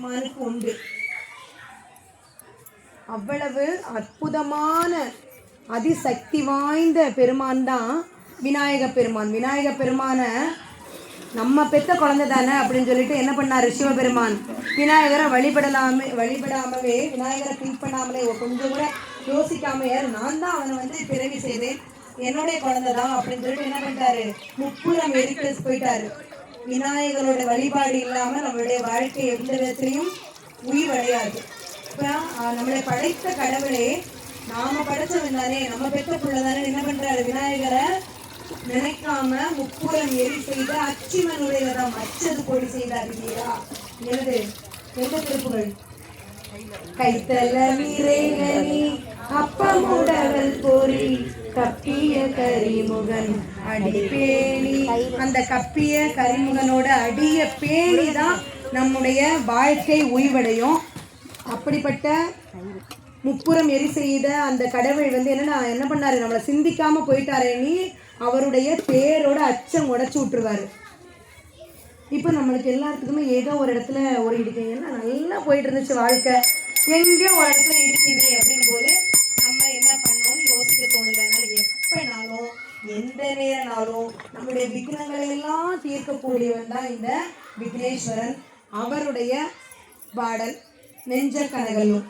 பெருமானுக்கு உண்டு. அவ்வளவு அற்புதமான அதிசக்தி வாய்ந்த பெருமான் தான் விநாயக பெருமான். விநாயக பெருமானை நம்ம பெத்த குழந்தை தானே அப்படின்னு சொல்லிட்டு என்ன பண்ணார் சிவபெருமான்? விநாயகரை வழிபடாமவே விநாயகரை திங்க் பண்ணாமலே கொஞ்சம் கூட யோசிக்காமையே நான் தான் அவனை பிறவி செய்தேன், என்னுடைய குழந்தை தான் அப்படின்னு சொல்லிட்டு என்ன பண்ணிட்டாரு? முப்புறம் எரிக்க போயிட்டாரு. விநாயகரோட வழிபாடு இல்லாம நம்மளுடைய வாழ்க்கை எந்த விதத்திலையும் உயிர்வடையாது. இப்போ நம்மளை படைத்த கடவுளே நாம படைச்சவன் தானே, நம்ம பெத்த பிள்ளை தானே, என்ன பண்றாரு? விநாயகரை நினைக்காம முப்புறம் எரி செய்த அச்சிமனுடையதான் அச்சது கொடி செய்தார் இல்லையா? எழுது எந்த திருப்புகள்? கைத்தல நீரேனி அப்பமுடவல் பொறி கப்பிய கரிமுகன் அடிப்பேணி. அந்த கப்பிய கரிமுகனோட அடிய பேணி தான் நம்முடைய வாழ்க்கை உய்வடையும். அப்படிப்பட்ட முப்புறம் எரி செய்த அந்த கடவுள் என்ன பண்ணாரு? நம்மளை சிந்திக்காம போயிட்டாரேன்னு அவருடைய பேரோட அச்சம் உடைச்சு விட்டுருவாரு. இப்போ நம்மளுக்கு எல்லாத்துக்குமே ஏதோ ஒரு இடத்துல ஒரு இடிக்கைன்னா நல்லா போயிட்டு இருந்துச்சு வாழ்க்கை, எங்கேயோ ஒரு இடத்துல இடிக்குது அப்படின் போது நம்ம என்ன பண்ணோம்னு யோசிக்க தோணுது. அதனால எப்பனாலும் எந்த நேரனாலும் நம்முடைய விக்னங்களை எல்லாம் தீர்க்கக்கூடியவன் தான் இந்த விக்னேஸ்வரன். அவருடைய பாடல் நெஞ்ச கனகலும்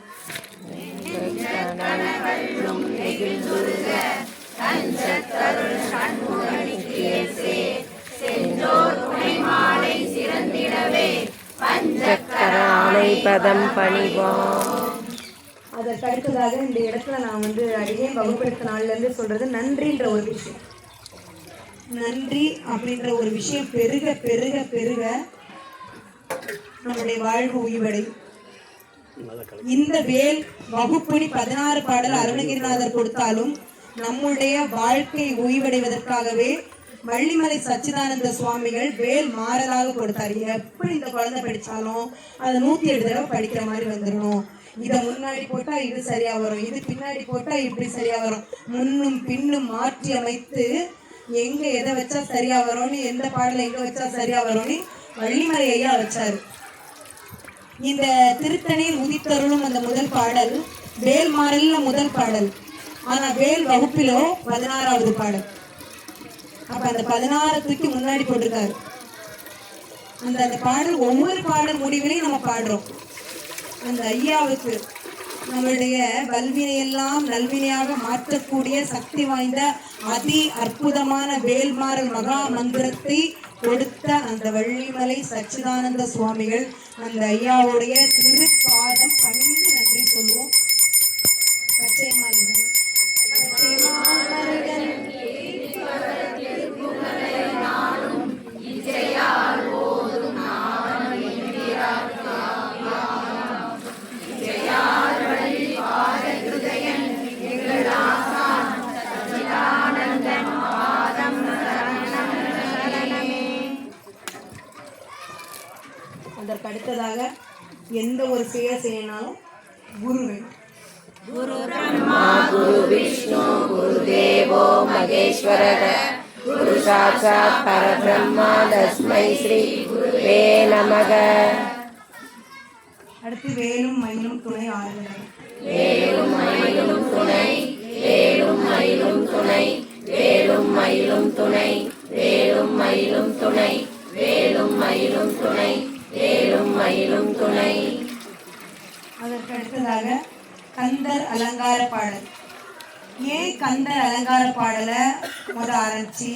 அதற்கடுத்ததாக இந்த இடத்துல நான் அடியே வகுப்படுத்த நாள்ல இருந்து சொல்றது நன்றின்ற ஒரு விஷயம். நன்றி அப்படின்ற ஒரு விஷயம் பெருக பெருக பெருக நம்முடைய வாழ்வு உய்வடையும். இந்த வேல் வகுப்படி 16 பாடல் அருணகிரிநாதர் கொடுத்தாலும் நம்முடைய வாழ்க்கை உய்வடைவதற்காகவே வள்ளிமலை சச்சிதானந்த சுவாமிகள் வேல் மாறலாக கொடுத்தாரு. எப்படி இந்த குழந்தை படிச்சாலும் அதை 108 தடவை படிக்கிற மாதிரி வந்துடணும். இதை முன்னாடி போட்டா இது சரியா வரும், இது பின்னாடி போட்டா இப்படி சரியா வரும், முன்னும் பின்னும் மாற்றி அமைத்து எங்க எதை வச்சா சரியா வரும்னு, எந்த பாடல எங்க வச்சா சரியா வரும்னு வள்ளிமலை ஐயா வச்சாரு. இந்த திருத்தணியில் உதித்தருளும் அந்த முதல் பாடல் வேல் மாறல்ல முதல் பாடல். ஆனா வேல் வகுப்பிலோ 16வது பாடல். அப்ப அந்த 16 தூக்கி முன்னாடி போட்டிருக்காரு. அந்த பாடல் ஒவ்வொரு பாடல் முடிவிலையும் நம்ம பாடுறோம். அந்த ஐயாவுக்கு நம்மளுடைய வல்வினையெல்லாம் நல்வினையாக மாற்றக்கூடிய சக்தி வாய்ந்த அதி அற்புதமான வேல்மாறல் மகா மந்திரத்தை கொடுத்த அந்த வள்ளிமலை சச்சிதானந்த சுவாமிகள் அந்த ஐயாவுடைய திருப்பாதம் பணிந்து நன்றி சொல்லுவோம். பச்சைமாலிகள் அதற்கு அடுத்ததாக எந்த ஒரு செயல் செய்யனாலும் குரு வேணும். குரு பிரம்மா குரு விஷ்ணு குரு தேவோ மகேஸ்வரக குரு சாட்சாத் பரபிரம்மா தஸ்மை ஸ்ரீ குருவே நமக. அடுத்து வேலும் மயிலும் துணை ஆறுதல். வேலும் மயிலும் துணை, வேலும் மயிலும் துணை, வேலும் மயிலும் துணை, வேலும் மயிலும் துணை, வேலும் மயிலும் துணை, வேலும் மயிலும் துணை. அதற்கு அடுத்ததாக கந்தர் அலங்கார பாடல். ஏன் கந்தர் அலங்கார பாடலை ஆரம்பிச்சு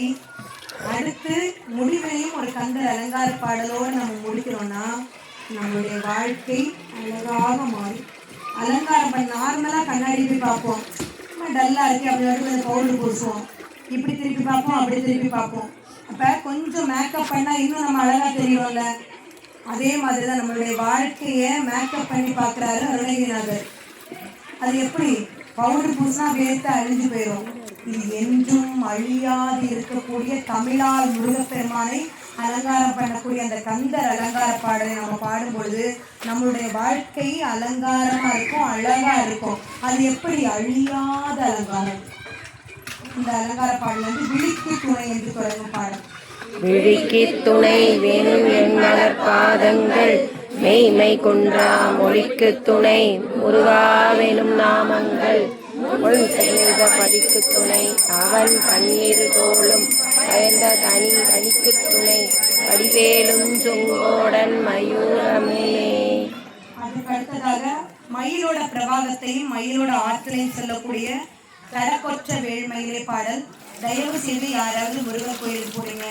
அடுத்து முடிவையும் ஒரு கந்தர் அலங்கார பாடலோடு நம்ம முடிக்கிறோம்னா நம்மளுடைய வாழ்க்கை அழகாக மாறும். அலங்காரம் பண்ண நார்மலாக கண்ணாடி போய் பார்ப்போம், டல்லா இருக்கு அப்படி பவுடர் பூசுவோம், இப்படி திருப்பி பார்ப்போம் அப்படி திருப்பி பார்ப்போம். அப்போ கொஞ்சம் மேக்கப் பண்ணால் இன்னும் நம்ம அழகாக தெரியும்ல. அதே மாதிரி தான் நம்மளுடைய வாழ்க்கையை மேக்கப் பண்ணி பார்க்குறாரு அருணகிரிநாதர். அது எப்படி? பவுடர் பூசினா வேர்த்து அழிஞ்சு போயிடும். இது என்றும் அழியாது இருக்கக்கூடிய தமிழால் முருகப்பெருமானை அலங்காரம் பண்ணக்கூடிய அந்த கந்தர் அலங்கார பாடலை நம்ம பாடும்பொழுது நம்மளுடைய வாழ்க்கை அலங்காரமாக இருக்கும், அழகாக இருக்கும். அது எப்படி? அழியாத அலங்காரம். இந்த அலங்கார பாடல் விழிக்கு துணை என்று தொடங்கும் பாடல். விழிக்கு துணை வேணும் என் மலர் பாதங்கள் மெய்மை குன்றா மொழிக்கு துணை முருகாவெனும் நாமங்கள் ஒள் செய்த படிக்கு துணை அவன் பன்னிரு தோளும் பயந்த தனி கணிக்கு துணை வடிவேலும் சொங்கோடன் மயூரமே. அதுக்கு அடுத்ததாக மயிலோட பிரபாகத்தையும் மயிலோட ஆற்றலையும் சொல்லக்கூடிய கடற்கொற்ற வேள்மயிலே பாடல். தயவு செய்து யாராவது முருகன் கோயிலுக்கு போறீங்க,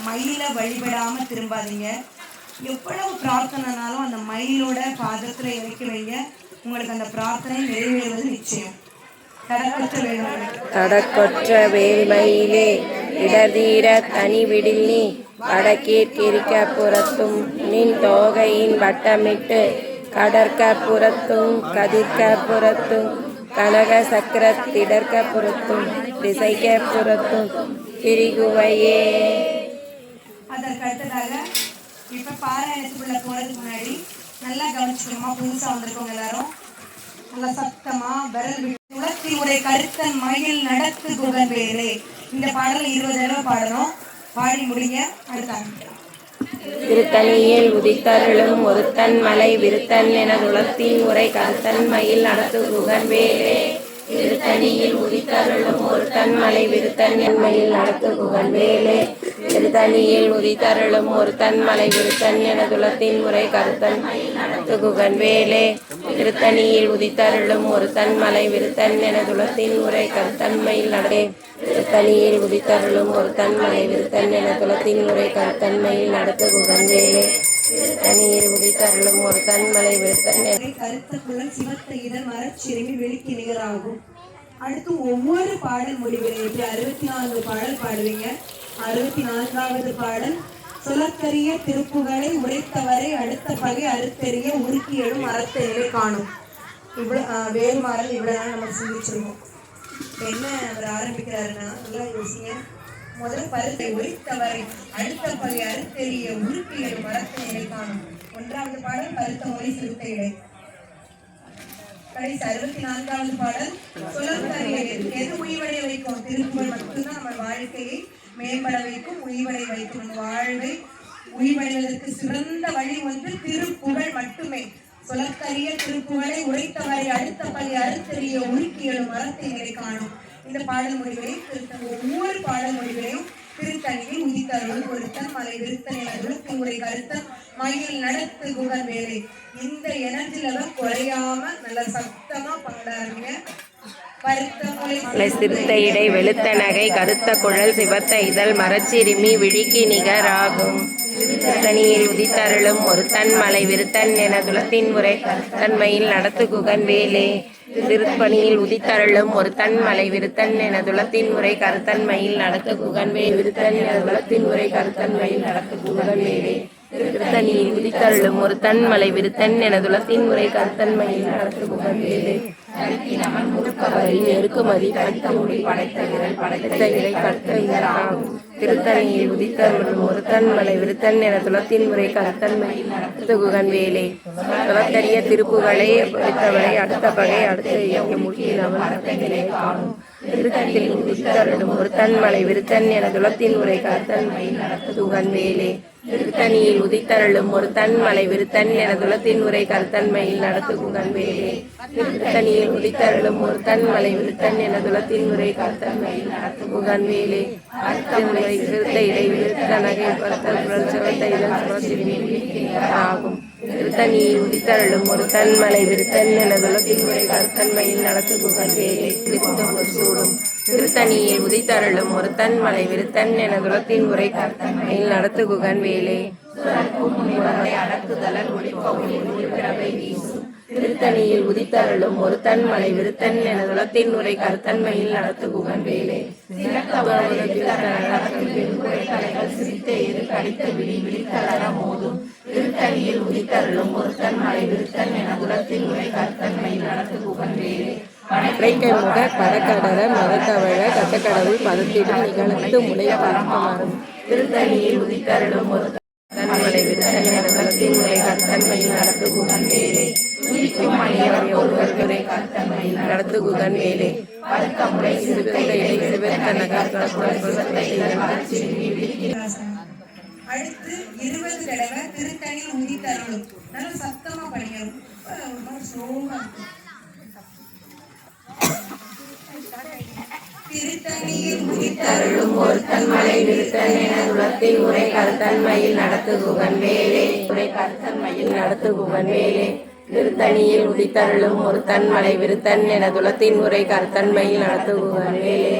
மயிலை வழிபடாம திரும்பாதீங்க. எவ்வளவு பிரார்த்தனைனாலும் அந்த மயிலோட பாதத்துல இறக்கி வைங்க, உங்களுக்கு அந்த பிரார்த்தனை நிறைவேறுவது நிச்சயம். கடற்கொற்ற வேள்மயிலே இடர்தீர தனி விடில் நீ வடக்கீர்க்கிருக்க புறத்தும் நின் தோகையின் வட்டமிட்டு கடற்க புறத்தும் கதிர்க்க புறத்தும் கனக சக்கர திடர்க்க புறத்தும் திசைக்க புறத்தும் திரிகுவையே. அதற்கு அடுத்ததாக இப்ப பாராயணத்துக்குள்ள போறதுக்கு முன்னாடி நல்லா கவனிச்சுக்கணுமா, புதுசா வந்திருக்கவங்க எல்லாரும் நல்லா சத்தமா விரல் விட்டு உலகத்தில் உரை கருத்தன் மயில் நடத்து குகன் வேலே. இந்த பாடல 20 தடவை பாடணும். பாடி முடிங்க. அடுத்த திருத்தணியில் உதித்தருளும் ஒருத்தன் மலை விருத்தன் என உலகத்தின் உரை கருத்தன் மயில் நடத்து குகன் வேலே. திருத்தணியில் உதித்தருளும் ஒருத்தன் மலை விருத்தன் மயில் நடத்து குகன் வேலே. திருத்தணியில் உதித்தருளும் ஒருத்தன் மலை விருத்தன் என துளத்தின் உரை கருத்தன் நடத்து குகன் வேலே. திருத்தணியில் உதித்தருளும் ஒருத்தன் மலை விருத்தன் என துளத்தின் உரை கருத்தன் மயில் நடே. திருத்தணியில் உதித்தருளும் ஒருத்தன் மலை விருத்தன் என துளத்தின் உரை கருத்தன் மயில் நடத்து குகன் வேலே. திருத்தணியில் உதித்தருளும் ஒருத்தன் மலை விருத்தன் கருத்த குழல் சிவத்த இதழ் மரச்சிறுமி வெளிக்கு நிகராகும். அடுத்து ஒவ்வொரு பாடல் முடிவுரையும் 64 பாடல் பாடுவீங்க. 64வது பாடல் சொலக்கரிய திருப்புகளை உரைத்தவரை அடுத்த பகை அறுத்தெறிய உருக்கி எழும் அறத்தை காணும். இவ்வளவு வேறுமாறல் இவ்வளவு நாள் நம்ம சிந்திச்சிருக்கோம். என்ன அவர் ஆரம்பிக்கிறாருன்னா, நல்லா யோசிங்க. முதல் பருத்தை உரைத்தவரை அடுத்த பகை அறுத்தெறிய உருக்கி எழும் அறத்தை காணும். 1வது பாடல் பருத்த மொழி சிறுத்த இடை. கடைசி 64வது பாடல் சொலக்கரிய எது உயிர்வடைய வைக்கும்? திருப்புகழ் மட்டும்தான் நம்ம வாழ்க்கையை மேம்பட வைக்கும், உயிர்வடை வைக்கும். வாழ்வை உயிர்வடைவதற்கு சிறந்த வழி திருப்புகழ் மட்டுமே. சொலக்கரிய திருப்புகழை உரைத்தவரை அடுத்த பகை அறுத்தெறிய உருக்கி எழும் அறத்தை காணும். இந்த பாடல் மொழிகளையும் ஒவ்வொரு பாடல் மொழிகளையும் திருத்தணியில் உதித்தருள் ஒருத்தன் மலை விருத்தன் என உலகத்தின் உரை கருத்தன் மயில் நடத்து குகன் வேலை. இந்த எனர்ஜில தான் குறையாம நல்ல சத்தமா பாடாருங்க. சிறுத்த இடை வெளுத்த நகை கருத்த குழல் சிவத்த இதழ் மரச்சிறுமி விழிக்கு நிகராகும். திருத்தணியில் உதித்தருளும் ஒருத்தன் மலை விருத்தன் என துளத்தின் உரை தன்மையில் நடத்து குகன் வேலே. திருப்பணியில் உதித்தருளும் ஒருத்தன் மலை விருத்தன் என துளத்தின் உரை கருத்தன்மையில் நடத்து குகன் வே விருத்தன் என துளத்தின் உரை கருத்தன்மையில் நடத்து குகன் வேலே. திருத்தணியில் உதித்தருளும் ஒருத்தன் மலை விருத்தன் என துளத்தின் உரை கருத்தன்மையில் நடத்து குகன் வேலே. நெருக்குமதி படைத்த மொழி படைத்த விரல் படைத்த இறை கருத்த இதழாகும். திருத்தணியில் உதித்தருளும் ஒருத்தன் மலை விருத்தன் என துளத்தின் முறை கருத்தன்மையில் நடத்து குகன் வேலே. துளத்தறிய திருப்புகளை பொறுத்தவரை அடுத்த பகை அடுத்த முக்கிய நடத்தைகளை காணும். திருத்தணியில் உதித்தருளும் ஒருத்தன் மலை விருத்தன் என துளத்தின் முறை கருத்தன்மையில் நடத்து குகன் வேலே. திருத்தணியில் உதித்தருளும் ஒருத்தன் மலை விருத்தன் என துளத்தின் உரை கருத்தன்மையில் நடத்து குகன் வேலே. திருத்தணியில் உதித்தருளும் ஒருத்தன் மலை விருத்தன் என துளத்தின் உரை கருத்தன்மையில் நடத்து குகன் வேலே. அர்த்தமுறை சிறுத்த இடை விருத்த நகை பருத்தல் குரல் சிவத்த இதழ் ஆகும். திருத்தணியில் உதித்தருளும் ஒருத்தன் மலை விருத்தன் என துளத்தின் உரை கருத்தன்மையில் நடத்து குகன் வேலே. சூடும் திருத்தணியில் உதித்தருளும் ஒருத்தன் மலை விருத்தன் என துளத்தின் உரை கருத்தன்மையில் நடத்து குகன் வேலே. திருத்தணியில் உதித்தருளும் ஒருத்தன் மலை விருத்தன் என துளத்தின் உரை கருத்தன்மையில் நடத்து குகன் வேலே. திருத்தணியில் உதித்தருளும் ஒருத்தன் மலை விருத்தன் என துளத்தின் உரை கருத்தன்மையில் நடத்து குகன் வேலே. படைக்கை முக படக்கடர மதத்தவழ கட்டக்கடவுள் பதத்திடும் நிகழ்த்து முளை பரமாறும். திருத்தணியில் உதித்தருளும் ஒரு தன்மலை விருத்தன் என துளத்தின் உரை கருத்தன்மையில் நடத்து குகன் வேலே. நடத்து குகன் வேலே. சிறுத்த இடை சிவத்த நகர் அடுத்து 20 தடவை திருத்தணியில் உதித்தருளும். நல்லா சத்தமா படிக்கணும். ஸ்லோவா இருக்கும். திருத்தணியில் உதித்தருளும் ஒருத்தன் மலை விருத்தன் என உலத்தின் உரை கருத்தன்மையில் நடத்துகுவன் வேலே உரை கருத்தன்மையில் நடத்துகுவன் வேலே திருத்தணியில் உதித்தருளும் ஒருத்தன் மலை விருத்தன் என துலத்தின் உரை கருத்தன்மையில் நடத்துகுவன் வேலே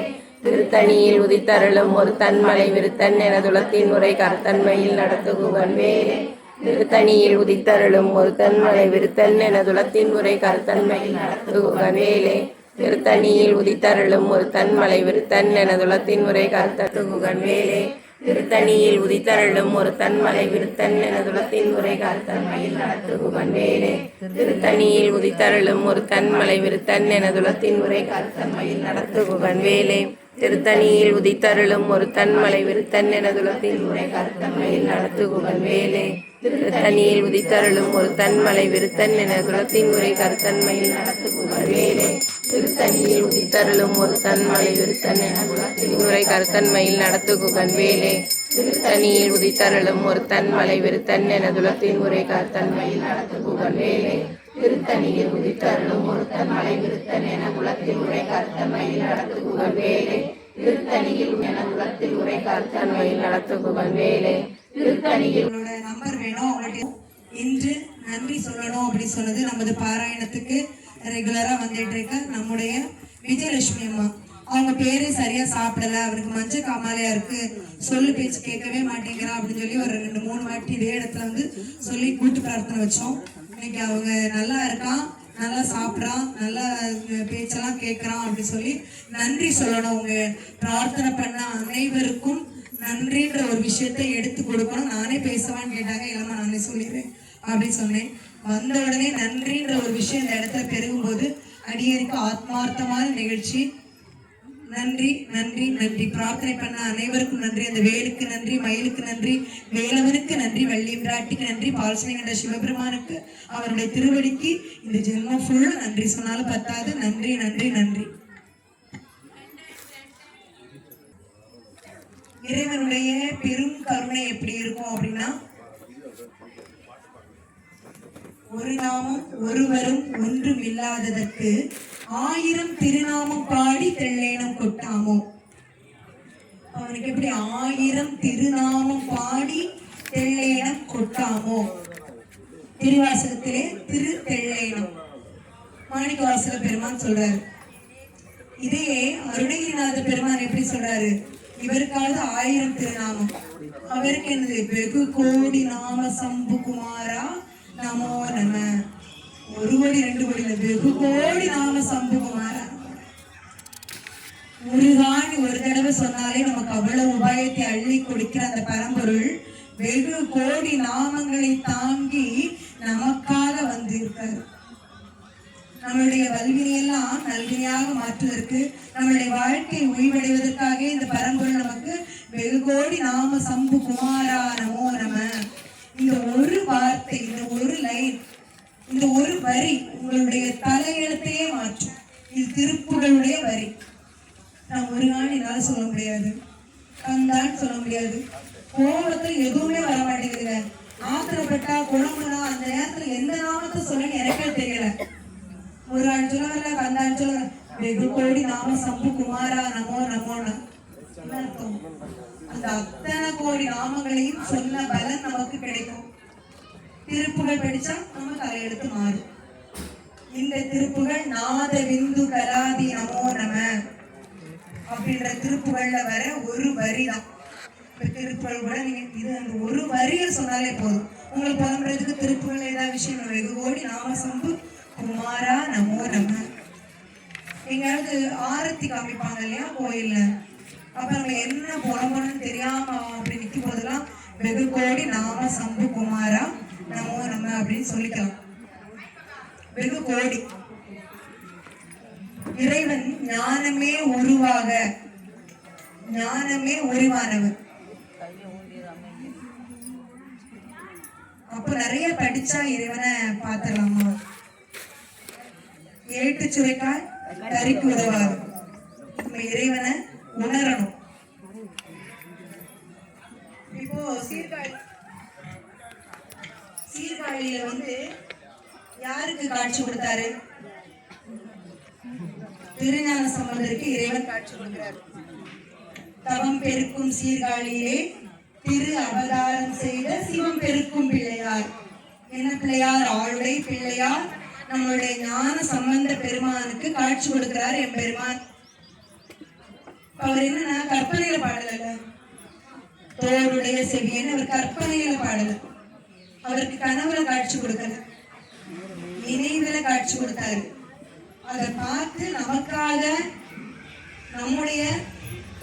திருத்தணியில் உதித்தருளும் ஒருத்தன் மலை விருத்தன் என துலத்தின் உரை கருத்தன்மையில் நடத்துகுவன் வேலே திருத்தணியில் உதித்தருளும் ஒருத்தன் மலை விருத்தன் என துலத்தின் உரை கருத்தன்மையில் நடத்துகுவன் வேலே திருத்தணியில் உதித்தருளும் ஒருத்தன் மலை விருத்தன் என துலத்தின் உரை கருத்தத்துகுகன் வேலே திருத்தணியில் உதித்தருளும் ஒருத்தன் மலை விருத்தன் என துலத்தின் உரை கருத்தன்மையில் நடத்துகுகன் வேலே திருத்தணியில் உதித்தருளும் ஒருத்தன் மலை விருத்தன் என துலத்தின் உரை கருத்தன்மையில் நடத்துகுகன் வேலே திருத்தணியில் உதித்தருளும் ஒருத்தன் மலை விருத்தன் என துலத்தின் உரை கருத்தன்மையில் நடத்துகுகன் வேலே திருத்தணியில் உதித்தருளும் ஒருத்தன் மலை விருத்தன் என துலத்தின் உரை கருத்தன்மையில் நடத்துகுகன் வேலே திருத்தணியில் உதித்தருளும் ஒருத்தன் மலை விருத்தன் என துலத்தின் உரை கருத்தன்மையில் நடத்துகுகன் வேலே திருத்தணியில் உதித்தருளும் ஒருத்தன் மலை விருத்தன் என துலத்தின் உரை கருத்தன்மையில் நடத்துகுகன் வேலே திருத்தணியில் உதித்தருளும் ஒருத்தன் மலை விருத்தன் என குலத்தின் உரை கருத்தன்மையில் நடத்துகுகன் வேலே திருத்தணியில் என குலத்தின் உரை கருத்தன்மையில் நடத்துகுகன் வேலே திருத்தணியில் நம்பர் வேணும். இன்று நன்றி சொல்லணும் அப்படி சொன்னது நமது பாராயணத்துக்கு ரெகுலரா வந்துட்டு இருக்க நம்முடைய விஜயலட்சுமி அம்மா. அவங்க பேரு சரியா சாப்பிடல, அவருக்கு மஞ்சள் காமாலையா இருக்கு, சொல்லு பேச்சு கேட்கவே மாட்டேங்கிறா அப்படின்னு சொல்லி ஒரு 2-3 வாட்டி இதே இடத்துல வந்து சொல்லி கூட்டு பிரார்த்தனை வச்சோம். இன்னைக்கு அவங்க நல்லா இருக்கான், நல்லா சாப்பிட்றான், நல்லா பேச்செல்லாம் கேட்கறான் அப்படி சொல்லி நன்றி சொல்லணும். அவங்க பிரார்த்தனை பண்ண அனைவருக்கும் நன்றின்ற ஒரு விஷயத்தை எடுத்து கொடுக்கணும். நானே பேசவான்னு கேட்டாங்க, இல்லம்மா நானே சொல்லிடுறேன் அப்படின்னு சொன்னேன். வந்த உடனே நன்றின்ற ஒரு விஷயம் இந்த இடத்துல பெருகும் போது அடியேற்கு ஆத்மார்த்தமான நிகழ்ச்சி. நன்றி நன்றி நன்றி. பிரார்த்தனை பண்ண அனைவருக்கும் நன்றி. அந்த வேலுக்கு நன்றி, மயிலுக்கு நன்றி, வேலவனுக்கு நன்றி, வள்ளியம்பிராட்டிக்கு நன்றி, பால்சனை கண்ட சிவபெருமானுக்கு அவருடைய திருவடிக்கு இந்த ஜென்மம் ஃபுல்லா நன்றி சொன்னாலும் பத்தாது. நன்றி நன்றி நன்றி. இறைவனுடைய பெரும் கருணை எப்படி இருக்கும் அப்படின்னா, ஒரு நாமம் ஒருவரும் ஒன்றும் இல்லாததற்கு 1000 திருநாமம் பாடி தெள்ளேனம் கொட்டாமோ. அவனுக்கு எப்படி 1000 திருநாமம் பாடி தெள்ளேனம் கொட்டாமோ. திருவாசகத்திலே திரு தெள்ளேனம் மாணிக்க வாசக பெருமான் சொல்றாரு. இதே அருணகிரிநாத பெருமான் எப்படி சொல்றாரு, இவருக்காவது 1000 திருநாமம், அவருக்கு என்னது வெகு கோடி நாம சம்பு குமாரா நமோ நம. 1 கோடி 2 கோடி வெகு கோடி நாம சம்பு குமாரா. முருகான்னு ஒரு தடவை சொன்னாலே நமக்கு அவ்வளவு உபாயத்தை அள்ளி கொடுக்கிற அந்த பரம்பொருள் வெகு கோடி நாமங்களை தாங்கி நமக்காக வந்து இருக்காரு. நம்மளுடைய வல்வினையெல்லாம் நல்வினையாக மாற்றுவதற்கு, நம்மளுடைய வாழ்க்கை ஓய்வடைவதற்காக இந்த பரம்பொருள் நமக்கு வெகு கோடி நாம சம்பு குமாரா நமோ நம. இந்த ஒரு வார்த்தை, இந்த ஒரு லைன், இந்த ஒரு வரி உங்களுடைய தலையெழுத்தையே மாற்றும். இது திருப்புகளுடைய வரி. நான் ஒரு நாள் என்னால சொல்ல முடியாது, கந்தான்னு சொல்ல முடியாது. கோபத்துல எதுவுமே வர மாட்டேங்குதுங்க. ஆத்திரப்பட்டா குழம்புனா அந்த நேரத்துல எந்த நாமத்தை சொல்லணும்னு எனக்கே தெரியல. ஒரு ஆள் சொல்ல கந்தான்னு சொல்ல வெகு கோடி நாம சம்பு குமாரா நமோ நமோன்னு அர்த்தம். அந்த அத்தனை கோடி நாமங்களையும் சொன்ன பலன் நமக்கு கிடைக்கும். திருப்புகள் படிச்சா நம்ம தலையெடுத்து மாறும். இந்த திருப்புகள் நாத விந்து கலாதி நமோ நம அப்படின்ற திருப்புகள்ல வர ஒரு வரி தான். திருப்புகள் கூட நீங்க இது அந்த ஒரு வரியை சொன்னாலே போதும். உங்களுக்கு புலம்புறதுக்கு திருப்புகள் ஏதாவது விஷயம் வெகு கோடி நாம சம்பு குமாரா நமோ நம. எங்கேயாவது ஆரத்தி காமிப்பாங்க இல்லையா கோயில்ல, அப்ப நம்ம என்ன புலம்பணும்னு தெரியாம அப்படி நிற்கும் போதெல்லாம் வெகு கோடி நாம சம்பு குமாரா நமோ நம அப்படின்னு சொல்லிக்கலாம். வெகு கோடி. இறைவன் ஞானமே உருவாக, ஞானமே உருவானவர். அப்ப நிறைய படிச்சா இறைவனை பார்த்துடலாமா? ஏட்டு சுரைக்காய் கறிக்கு உதவாது. நம்ம இறைவனை உணரணும். இப்போ இப்போ சீர்காழியில வந்து யாருக்கு காட்சி கொடுத்தாரு? திருஞான சம்பந்தருக்கு இறைவன் காட்சி கொடுக்கிறார். தவம் பெருக்கும் சீர்காழியிலே திரு அவதாரம் செய்த சிவம் பெருக்கும் பிள்ளையார். என்ன பிள்ளையார்? ஆளுடை பிள்ளையார் நம்மளுடைய ஞான சம்பந்த பெருமானுக்கு காட்சி கொடுக்கிறார் என் பெருமான். அவர் என்னன்னா கற்பனையில பாடல, தோளுடைய செவியன்னு அவர் கற்பனையில பாடல. அவருக்கு கனவுல காட்சி கொடுக்கல, நினைவுல காட்சி கொடுத்தாரு. அதை பார்த்து நமக்காக, நம்முடைய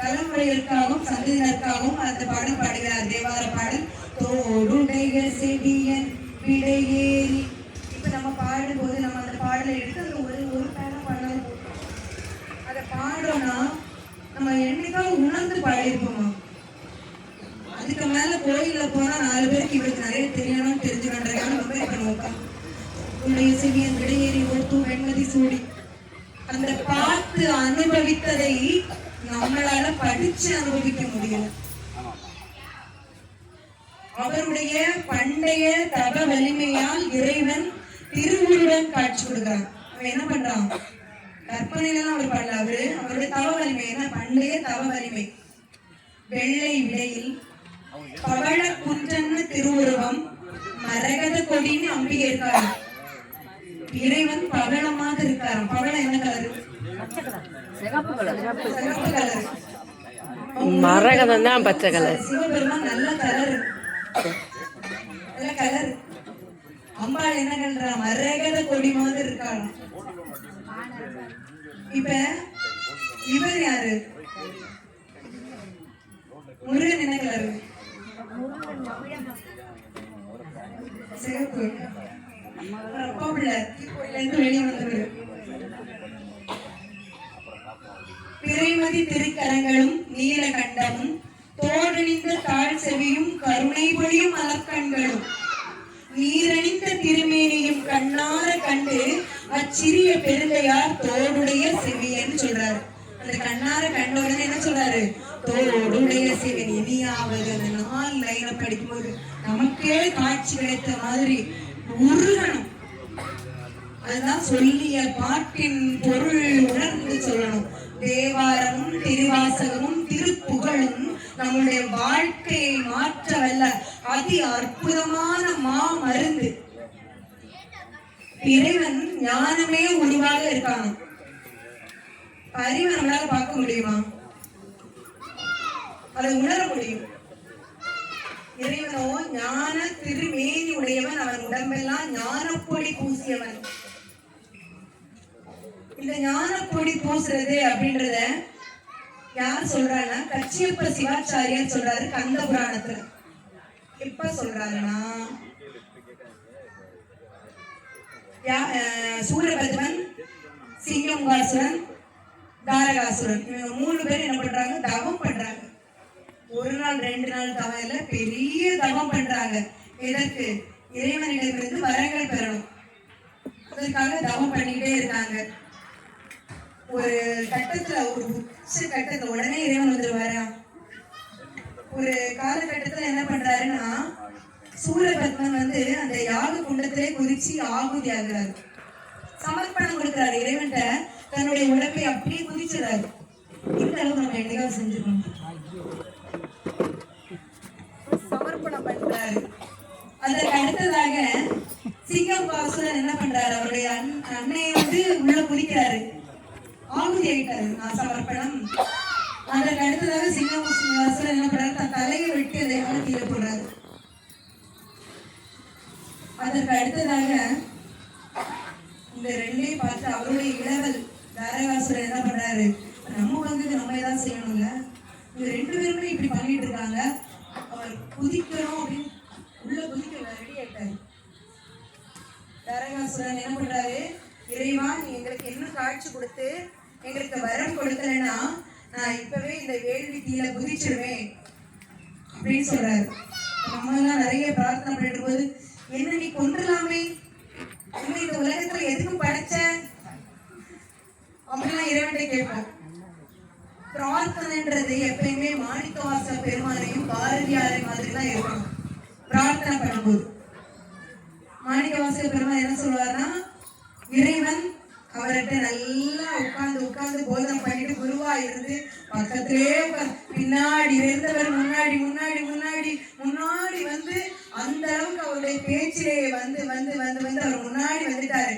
தலைமுறைகளுக்காகவும் சந்ததியினருக்காகவும் அந்த பாடல் பாடுகிறார். தேவார பாடல் தோளுடைய செவியன் விடையேறி. இப்ப நம்ம பாடும்போது நம்ம அந்த பாடலை எடுத்து அந்த ஒரு பேரம் பாடலாம் போட்டோம். அதை பாடுறோம்னா நம்ம என்னைக்காவது உணர்ந்து பாடியிருப்போமா? அதுக்கு மேல கோயில்ல போனா 4 பேருக்கு இவருக்கு நிறைய தெரியணும்னு தெரிஞ்சுக்கணுன்றதுக்காக நம்ம இப்ப நோக்கம் உடைய செவியன் விடையேறி ஓர்த்தும் வெண்மதி சூடி. அந்த பார்த்து அனுபவித்ததை நம்மளால படிச்சு அனுபவிக்க முடியல. அவருடைய பண்டைய தவ வலிமையால் இறைவன் திருவுருடன் காட்சி கொடுக்கிறான். அவன் என்ன பண்றான்? கற்பனையிலாம் அவர் பாடல, அவருடைய தவ வலிமை என்ன? பண்டைய தவ வலிமை. வெள்ளை விடையில் பவள குன்றன்னு திருவுருவம், மரகத கொடின்னு அம்பிகை இருக்காரு. இறைவன் பவளமாக இருக்காராம். பவளம் என்ன கலரு? சிகப்பு கலர். மரகதம் தான் பச்சை கலர். சிவபெருமான் நல்ல கலர், நல்ல கலர். அம்பாள் என்ன கல்றா? மரகத கொடி மாதிரி இருக்காராம். இப்ப இவர் யாரு? முருகன் என்ன கலரு? சிவப்பு. அப்பா பிள்ளை இருந்து வெளியே வந்தவர். பிறைமதி திருக்கரங்களும் நீலகண்டமும் தோடணிந்த தாழ் செவியும் கருணை பொழியும் மலர்கண்களும் நீரணிந்த திருமேனியும் கண்ணார கண்டு அச்சிறிய பெருந்தையார் தோடுடைய செவியன்னு சொல்றாரு. அந்த கண்ணார கண்ட உடனே என்ன சொல்றாரு? தோடுடைய செவியன். இனியாவது அந்த 4 லைனை படிக்கும்போது நமக்கே காட்சி கிடைத்த மாதிரி உருகணும். அதுதான் சொல்லிய பாட்டின் பொருள் உணர்ந்து சொல்லணும். தேவாரமும் திருவாசகமும் திருப்புகழும் நம்முடைய வாழ்க்கையை மாற்றவல்ல அதி அற்புதமான மருந்து. இறைவன் ஞானமே உருவாக இருக்காங்க. அறிவை நம்மளால பார்க்க முடியுமா? அதை உணர முடியும். இறைவனோ ஞான திருமேனி உடையவன். அவன் உடம்பெல்லாம் ஞானப்பொடி பூசியவன். இந்த ஞானப்பொடி பூசுறது அப்படின்றத யார் சொல்றாங்கன்னா கச்சியப்ப சிவாச்சாரியார் சொல்றாரு கந்த புராணத்துல. எப்ப சொல்றாருன்னா சூரபத்மன், சிங்கமுகாசுரன், தாரகாசுரன் இவங்க 3 பேர் என்ன பண்றாங்க? தவம் பண்றாங்க. 1 நாள் 2 நாள் தவம் இல்ல, பெரிய தவம் பண்றாங்க. எதற்கு? இறைவனிடமிருந்து வரங்கள் பெறணும். அதற்காக தவம் பண்ணிக்கிட்டே இருக்காங்க. ஒரு கட்டத்துல, ஒரு உச்ச கட்டத்துல உடனே இறைவன் வந்துருவாரா? ஒரு காலகட்டத்துல என்ன பண்றாருன்னா சூரபத்மன் வந்து அந்த யாக குண்டத்திலே குறிச்சு ஆகுதி ஆகுறாரு. சமர்ப்பணம் கொடுக்கிறாரு இறைவன்கிட்ட. தன்னுடைய உடம்பை அப்படியே குதிச்சுறாரு. இந்த அளவு நம்ம என்னைக்காவது செஞ்சுக்கணும். சமர்ப்பணம் பண்றாரு. அதற்கு அடுத்ததாக சிங்கமுகாசுரன் என்ன பண்றாரு? அவருடைய அன்னையை வந்து உள்ள குதிக்கிறாரு. ஆகுதி ஆயிட்டாரு. சமர்ப்பணம். அதற்கு அடுத்ததாக சிங்கமுகாசுரன் என்ன பண்றாரு? தன் தலையை வெட்டி அதை கீழே போடுறாரு. அதற்கு அடுத்ததாக இந்த 2ஐயும் பார்த்து அவருடைய இளவல் தாரகாசுரன் என்ன பண்றாரு? நம்ம பங்குக்கு நம்ம ஏதாவது செய்யணும்ல. இந்த 2 பேருமே இப்படி பண்ணிட்டு இருக்காங்க. அவர் குதிக்கணும் அப்படின்னு உள்ள குதிக்க ரெடி ஆயிட்டாரு. தாரகாசுரன் என்ன பண்றாரு? இறைவா, நீ எங்களுக்கு என்ன காட்சி கொடுத்து எங்களுக்கு வரம் கொடுக்கலன்னா நான் இப்பவே இந்த வேள்வி தீயில குதிச்சிருவேன் அப்படின்னு சொல்றாரு. நம்ம எல்லாம் நிறைய பிரார்த்தனை பண்ணிட்டு போது, என்ன நீ கொன்றலாமே, இன்னும் இந்த உலகத்துல எதுக்கும் படைச்ச அப்படின்னா இறைவன்கிட்ட கேட்போம். பிரார்த்தனைன்றது எப்பயுமே மாணிக்கவாசக பெருமானையும் பாரதியாரை மாதிரி தான் இருக்கணும். பிரார்த்தனை பண்ணும்போது மாணிக்கவாசக பெருமான் என்ன சொல்லுவாருன்னா, இறைவன் அவர்கிட்ட நல்லா உட்கார்ந்து போதனை பண்ணிட்டு குருவா இருந்து பக்கத்திலே பின்னாடி இருந்தவர் முன்னாடி முன்னாடி முன்னாடி முன்னாடி வந்து அந்த அளவுக்கு அவருடைய பேச்சிலே வந்து வந்து வந்து வந்து அவர் முன்னாடி வந்துட்டாரு.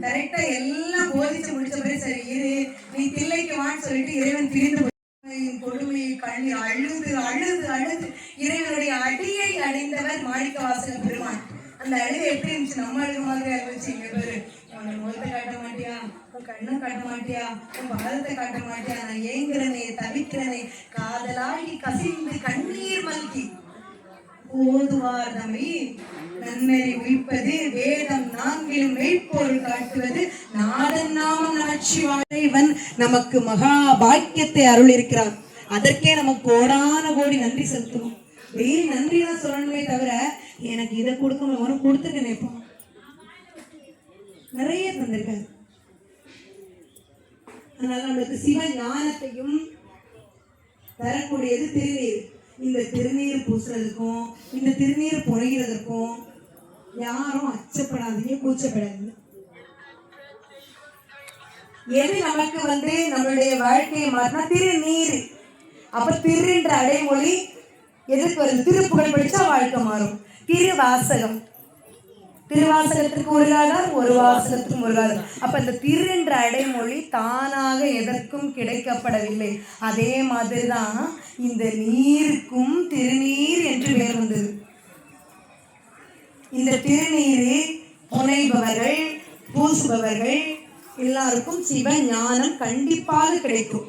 கரெக்டா எல்லாம் போதிச்சு முடிச்ச பிறகு சரி இரு நீ தில்லைக்கு வான்னு சொல்லிட்டு இறைவன் திரிந்து கொடுமை கண்ணீர் அழுது அழுது அழுது இறைவனுடைய அடியை அடைந்தவர் மாணிக்கவாசக பெருமான். அந்த அழுகை எப்படி இருந்துச்சு? நம்ம அழுக மாதிரி இருந்துச்சு. இங்க பேரு உன் முகத்தை காட்ட மாட்டியா, உன் கண்ணை காட்ட மாட்டியா, உன் பாதத்தை காட்ட மாட்டியா, நான் ஏங்குறனே தவிக்கிறனே காதலாகி கசிந்து கண்ணீர் மல்கி ஓதுவார் நம்மை நன்னறி உயிப்பது வேதம் நான்கிலும் மெய்ப்பொருள் காட்டுவது நாதன் நாமம் நமச்சிவாயவன் நமக்கு மகா பாக்கியத்தை அருள் இருக்கிறான். அதற்கே நமக்கு கோடான கோடி நன்றி செலுத்தணும். டெய்லி நன்றி தான் சொல்லணுமே தவிர எனக்கு இதை கொடுக்கணும் ஒன்று கொடுத்துக்க நினைப்போம். நிறைய தந்திருக்காரு. அதனால நம்மளுக்கு சிவ ஞானத்தையும் தரக்கூடியது திருநீர். இந்த திருநீர் பூசுறதுக்கும் இந்த திருநீர் புனைகிறதுக்கும் யாரும் அச்சப்படாதீங்க, கூச்சப்படாதீங்க. எது நமக்கு நம்மளுடைய வாழ்க்கையை மாற்றினா திருநீர். அப்ப திருன்ற அடைமொழி எதுக்கு வருது? திருப்புகழ் படிச்சா வாழ்க்கை மாறும். திருவாசகம், திருவாசகத்திற்கு ஒரு காதம், ஒரு வாசகத்துக்கும் ஒரு காதம். அப்ப இந்த திரு என்ற அடைமொழி தானாக எதற்கும் கிடைக்கப்படவில்லை. அதே மாதிரிதான் இந்த நீருக்கும் திருநீர் என்று பெயர் வந்தது. இந்த திருநீரை புனைபவர்கள் பூசுபவர்கள் எல்லாருக்கும் சிவ ஞானம் கண்டிப்பாக கிடைக்கும்.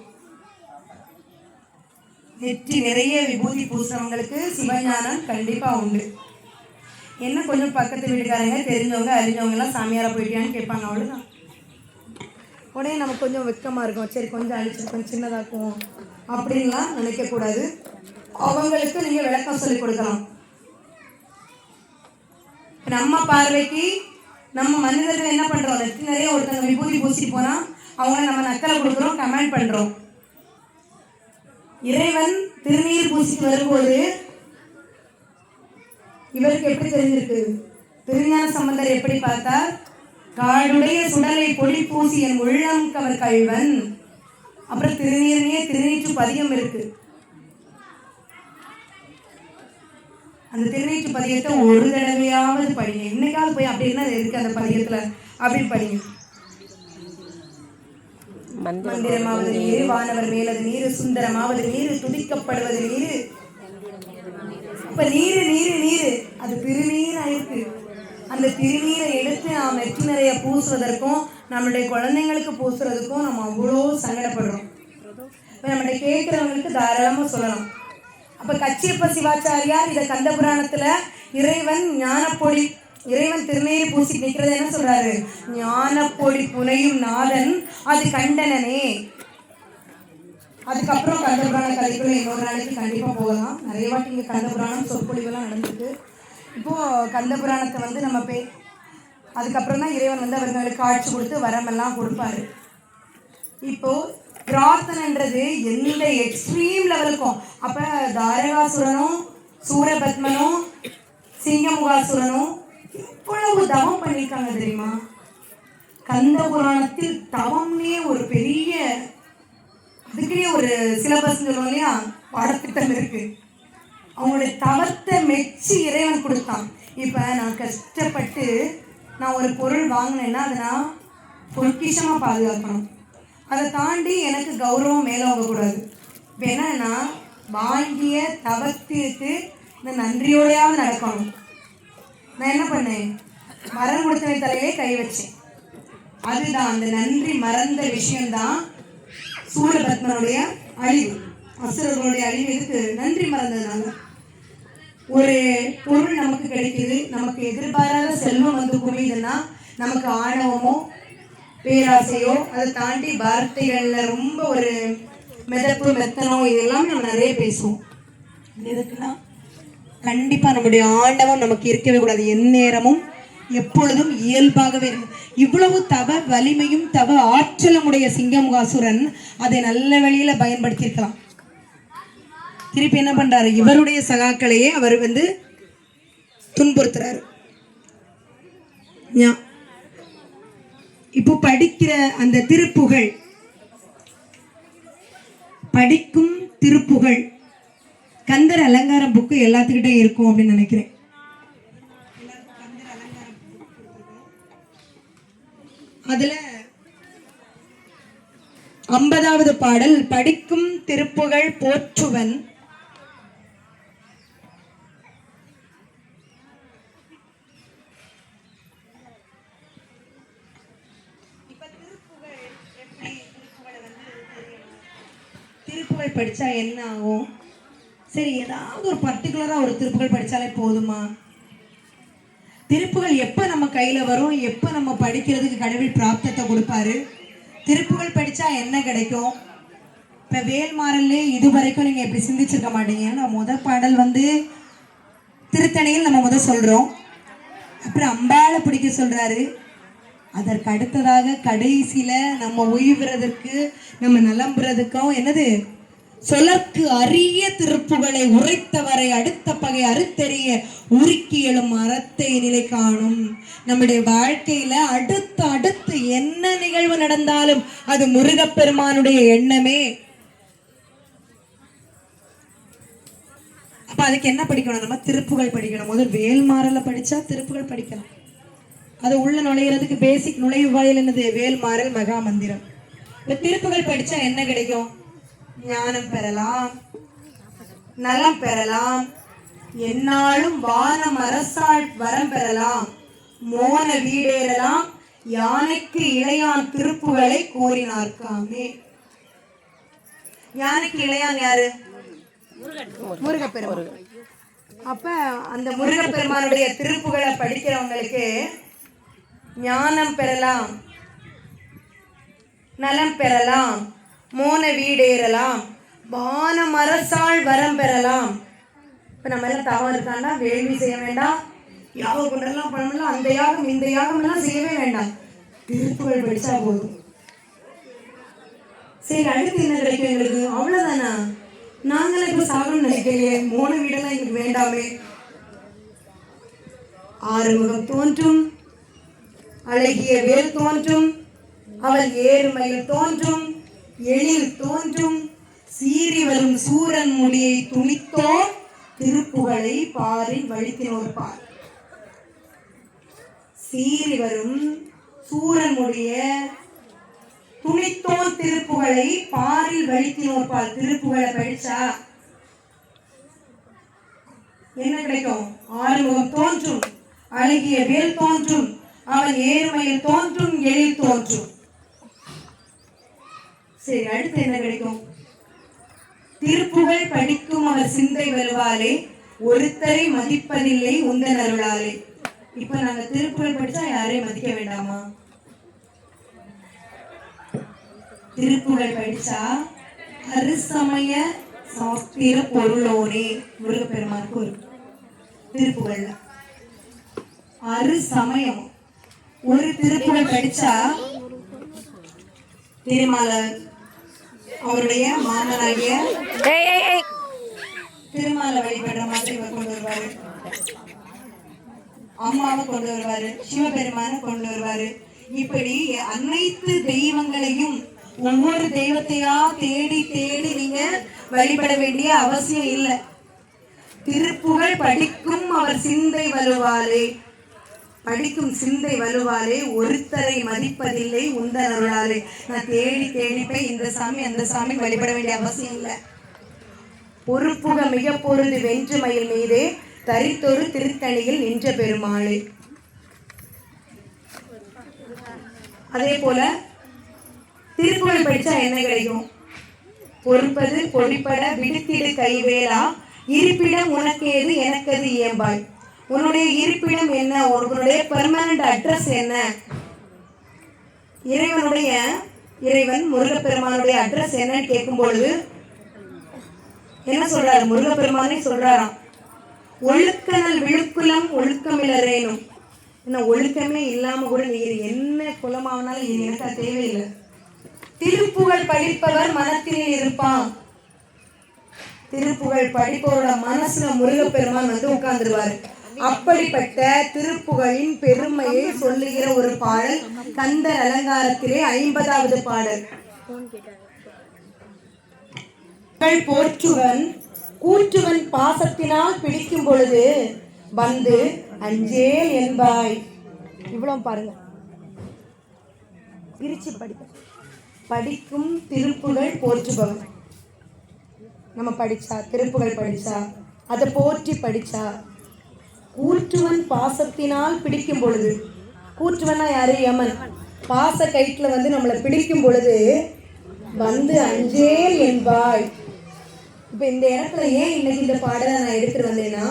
நெற்றி நிறைய விபூதி பூசுறவங்களுக்கு சிவஞானம் கண்டிப்பா உண்டு. என்ன கொஞ்சம் பக்கத்து வீட்டுக்காரங்க தெரிஞ்சவங்க அறிஞ்சவங்க எல்லாம் சாமியாரா போயிட்டியான்னு கேட்பாங்க, அவ்வளவுதான். உடனே நமக்கு கொஞ்சம் வெக்கமா இருக்கும், சரி கொஞ்சம் அழிச்சு கொஞ்சம் சின்னதாக்குவோம் அப்படின்லாம் நினைக்க கூடாது. அவங்களுக்கு நீங்க விளக்கம் சொல்லி கொடுக்கலாம். நம்ம பார்வைக்கு நம்ம மனிதர்கள் என்ன பண்றோம்? நெற்றி நிறைய ஒருத்தவங்க விபூதி பூசிட்டு போனா அவங்கள நம்ம நக்கலை கொடுக்குறோம், கமெண்ட் பண்றோம். இறைவன் திருநீர் பூசிட்டு வரும்போது இவருக்கு எப்படி தெரிஞ்சிருக்கு? திருஞான சம்பந்தர் எப்படி பார்த்தார்? காடுடைய சுடலை பொடி பூசி என் உள்ளம் கவர் கழ்வன். அப்புறம் திருநீர்லயே திருநீற்று பதியம் இருக்கு. அந்த திருநீற்று பதியத்தை ஒரு தடவையாவது படிங்க. என்னைக்காவது போய் அப்படி என்ன இருக்கு அந்த பதியத்துல அப்படின்னு படிங்க. மந்திரமாவது நீரு, வானவர் மேலது நீரு, சுந்தரமாவது நீரு, துதிக்கப்படுவது நீரு. இப்ப நீரு நீரு நீரு அது திருநீர் ஆயிருக்கு. அந்த திருநீரை எடுத்து நாம் நெற்றி நிறைய பூசுவதற்கும் நம்மளுடைய குழந்தைங்களுக்கு பூசுறதுக்கும் நம்ம அவ்வளோ சங்கடப்படுறோம். நம்மளுடைய கேட்கிறவங்களுக்கு தாராளமா சொல்லலாம். அப்ப கச்சியப்ப சிவாச்சாரியார் இதை கந்த புராணத்துல இறைவன் ஞானப்பொடி, இறைவன் திருநீர் பூசி நிற்கிறது என்ன சொல்றாரு? ஞானப்பொடி புனையும் நாதன் அது கண்டனனே. அதுக்கப்புறம் கந்தபுராண கதைக்குள்ள இன்னொரு நாளைக்கு கண்டிப்பா போகலாம். நிறைய வாட்டி இங்க கந்தபுராணம் சொற்பொழிவெல்லாம் நடந்திருக்கு. இப்போ கந்தபுராணத்தை நம்ம அதுக்கப்புறம் தான் இறைவன் அவர்களுக்கு காட்சி கொடுத்து வரமெல்லாம் கொடுப்பாரு. இப்போ பிரார்த்தனைன்றது எந்த எக்ஸ்ட்ரீம் லெவலுக்கும். அப்ப தாரகாசுரனும் சூரபத்மனும் சிங்கமுகாசுரனும் இவ்வளவு தவம் பண்ணியிருக்காங்க தெரியுமா? கந்த புராணத்தில் தவம்னே ஒரு பெரிய அதுக்குன்னே ஒரு சிலபஸ் சொல்லுவோம் இல்லையா, பாடத்திட்டம் இருக்கு. அவங்களுடைய தவத்தை மெச்சி இறைவன் கொடுத்தான். இப்ப நான் கஷ்டப்பட்டு நான் ஒரு பொருள் வாங்கினேன்னா அதை நான் பொக்கிஷமா பாதுகாக்கணும். அதை தாண்டி எனக்கு கௌரவம் மேலோங்க கூடாது. இப்போ என்னன்னா வாங்கிய தவத்திற்கு இந்த நன்றியோடையாவது நடக்கணும். நான் என்ன பண்ணேன்? மரம் கொடுத்தவன் தலையிலே கை வச்சேன். அதுதான் அந்த நன்றி மறந்த விஷயம்தான் சூரபத்மனுடைய அழிவு, அசுரர்களுடைய அழிவு. இதுக்கு நன்றி மறந்ததுனால. ஒரு பொருள் நமக்கு கிடைக்குது, நமக்கு எதிர்பாராத செல்வம் குவியுதுன்னா நமக்கு ஆணவமோ பேராசையோ அதை தாண்டி வார்த்தைகள்ல ரொம்ப ஒரு மிதப்பு மெத்தனோ இதெல்லாம் நம்ம நிறைய பேசுவோம். எதுக்குன்னா கண்டிப்பா நம்முடைய ஆண்டவம் நமக்கு இருக்கவே கூடாது. எந்நேரமும் எப்பொழுதும் இயல்பாகவே இருக்கும். இவ்வளவு தவ வலிமையும் தவ ஆற்றலும் உடைய சிங்கமுகாசுரன் அதை நல்ல வழியில பயன்படுத்தியிருக்கலாம். திருப்பி என்ன பண்றாரு, இவருடைய சகாக்களையே அவர் துன்புறுத்துறாரு. இப்போ படிக்கிற அந்த திருப்புகழ், படிக்கும் திருப்புகழ் கந்தர் அலங்காரம் புக்கு எல்லாத்துக்கிட்டே இருக்கும் அப்படின்னு நினைக்கிறேன். அதுல 50வது பாடல், படிக்கும் திருப்புகழ் போற்றுவன் திருப்புகழ் படிச்சா என்ன ஆகும்? சரி, ஏதாவது ஒரு பர்டிகுலரா ஒரு திருப்புகழ் படிச்சாலே போதுமா? திருப்புகழ் எப்ப நம்ம கையில வரும், எப்ப நம்ம படிக்கிறதுக்கு கடவுள் பிராப்தத்தை கொடுப்பாரு? திருப்புகழ் படிச்சா என்ன கிடைக்கும்? இப்ப வேல்மாறல்லே இதுவரைக்கும் நீங்க எப்படி சிந்திச்சிருக்க மாட்டீங்க. நான் முதல் பாடல் திருத்தணியில் நம்ம சொல்றோம், அப்புறம் அம்பாளை பிடிக்க சொல்றாரு. அதற்கு அடுத்ததாக கடைசியில நம்ம உயிர்வதற்கு நம்ம நலம்புறதுக்கும் என்னது, சொலர்க்கு அரிய திருப்புகளை உரைத்தவரை அடுத்த பகை அறுத்தெறிய உருக்கி எழும் அறத்தை நிலை காணும். நம்முடைய வாழ்க்கையில அடுத்து என்ன நிகழ்வு நடந்தாலும் அது முருகப்பெருமானுடைய எண்ணமே. அப்ப அதுக்கு என்ன படிக்கணும், நம்ம திருப்புகள் படிக்கணும். முதல் வேல்மாறல படிச்சா திருப்புகள் படிக்கலாம். அது உள்ள நுழையிறதுக்கு பேசிக் நுழைவு வாயில் என்னது, வேல்மாறல் மகா மந்திரம். இந்த திருப்புகள் படிச்சா என்ன கிடைக்கும்? ஞானம் பெறலாம், நலம் பெறலாம், என்னாலும் வானம் அரசாள் வரம் பெறலாம், மோன வீடேறலாம், யானைக்கு இளையான் திருப்புகளை கூறினார்க்காமே. யானைக்கு இளையான் யாரு? முருகப்பெருமான். அப்ப அந்த முருகப்பெருமானுடைய திருப்புகளை படிக்கிறவங்களுக்கு ஞானம் பெறலாம், நலம் பெறலாம், மோன வீடேறலாம், வானம் அரசாள் வரம் பெறலாம். இப்ப நம்ம எல்லாம் தவம் இருக்காண்டா, வேள்வி செய்ய வேண்டாம், யாகம் கொண்டெல்லாம் பண்ணலாம், அந்த யாகம் இந்த யாகம் எல்லாம் செய்யவே வேண்டாம், திருப்புகள் படிச்சா போதும். சரி, அடுத்து என்ன கிடைக்கும் எங்களுக்கு? அவ்வளவுதானா? நாங்களே இப்ப சாகணும்னு நினைக்கலையே, மோன வீடெல்லாம் எங்களுக்கு வேண்டாமே. ஆறுமுகம் தோன்றும், அழகிய வேல் தோன்றும், அவள் ஏறுமையில் தோன்றும், எழில் தோன்றும், சீறி வரும் சூரன் முடியை துணித்தோர் திருப்புகளை பாரில் வழித்தினோர் பார். சீறி வரும் சூரன் முடிய துணித்தோர் திருப்புகளை பாரில் வழித்தினோர் பார். திருப்புகளை படிச்சா என்ன கிடைக்கும்? ஆறுமுகம் தோன்றும், அழகிய வேல் தோன்றும், அவன் ஏறுமையில் தோன்றும், எழில் தோன்றும். சரி, அடுத்து என்ன கிடைக்கும்? திருப்புகழ் படிக்கும் அவர் சிந்தை வருவாரே, ஒருத்தரை மதிப்பதில்லை உந்தன் அருளாலே. இப்ப நாங்க திருப்புகழ் படிச்சா யாரையும் மதிக்க வேண்டாமா? திருப்புகழ் படிச்சா அருசமய சாஸ்திர பொருளோனே. முருகப்பெருமானுக்கு ஒரு திருப்புகழ்ல அருசமயம். ஒரு திருப்புகழ் படிச்சா திருமாலர் அவருடைய மாமனாகிய திருமாலை வழிபடுற மாதிரி கொண்டு வருவாரு, அம்மாவை கொண்டு வருவாரு, சிவபெருமான கொண்டு வருவாரு. இப்படி அனைத்து தெய்வங்களையும் ஒவ்வொரு தெய்வத்தையா தேடி தேடி நீங்க வழிபட வேண்டிய அவசியம் இல்லை. திருப்புகழ் படிக்கும் அவர் சிந்தை வலுவாலே, படிக்கும் சிந்தை வலுவாலே, ஒருத்தரை மதிப்பதில்லை உந்தன் அருளாலே. நான் தேடி தேடி போய் இந்த சாமி அந்த சாமி வழிபட வேண்டிய அவசியம் இல்லை. பொறுப்புக மிக பொருது வென்று மயில் மீதே தரித்தொரு திருத்தணியில் நின்ற பெருமாளே. அதே போல திருப்புகழ் படிச்சா என்ன கிடைக்கும்? பொறுப்பது பொடிப்பட விடுத்திடு கைவேலா, இருப்பிடம் உனக்கேது எனக்கது இயம்பாய். உன்னுடைய இருப்பிடம் என்ன? உன்னுடைய பெர்மனன்ட் அட்ரஸ் என்ன? இறைவன் முருகப்பெருமானுடைய அட்ரஸ் என்னன்னு கேட்கும் பொழுது என்ன சொல்றாரு? முருகப்பெருமானே சொல்றாராம், ஒழுக்கனல் விழுக்குலம் ஒழுக்கமிலரேனும் இன்னும் ஒழுக்கமே இல்லாம கூட நீ என்ன குலமாவனாலும் இது எனக்கு அது தேவையில்லை. திருப்புகழ் படிப்பவர் மனத்திலே இருப்பான். திருப்புகழ் படிப்பவரோட மனசுல முருகப்பெருமான் வந்து உட்கார்ந்துருவாரு. அப்படிப்பட்ட திருப்புகழின் பெருமையை சொல்லுகிற ஒரு பாடல் கந்தர் அலங்காரத்திலே 50வது பாடல். போற்றுவன் கூற்றுவன் பாசத்தினால் பிடிக்கும் பொழுது வந்து அஞ்சேல் என்பாய். இவ்வளவு பாருங்க, பிரிச்சு படிக்கும் திருப்புகழ் போற்றுபவன். நம்ம படிச்சா திருப்புகழ் படிச்சா அதை போற்றி படிச்சா, கூற்றுவன் பாசத்தினால் பிடிக்கும் பொழுது, கூற்றுவனா யாரு? யமன். பாச கயிற்றுல வந்து நம்மளை பிடிக்கும் பொழுது வந்து அஞ்சேல் என்பாய். இப்ப இந்த இடத்துல ஏன் இன்னைக்கு இந்த பாடலை நான் எடுத்துட்டு வந்தேன்னா,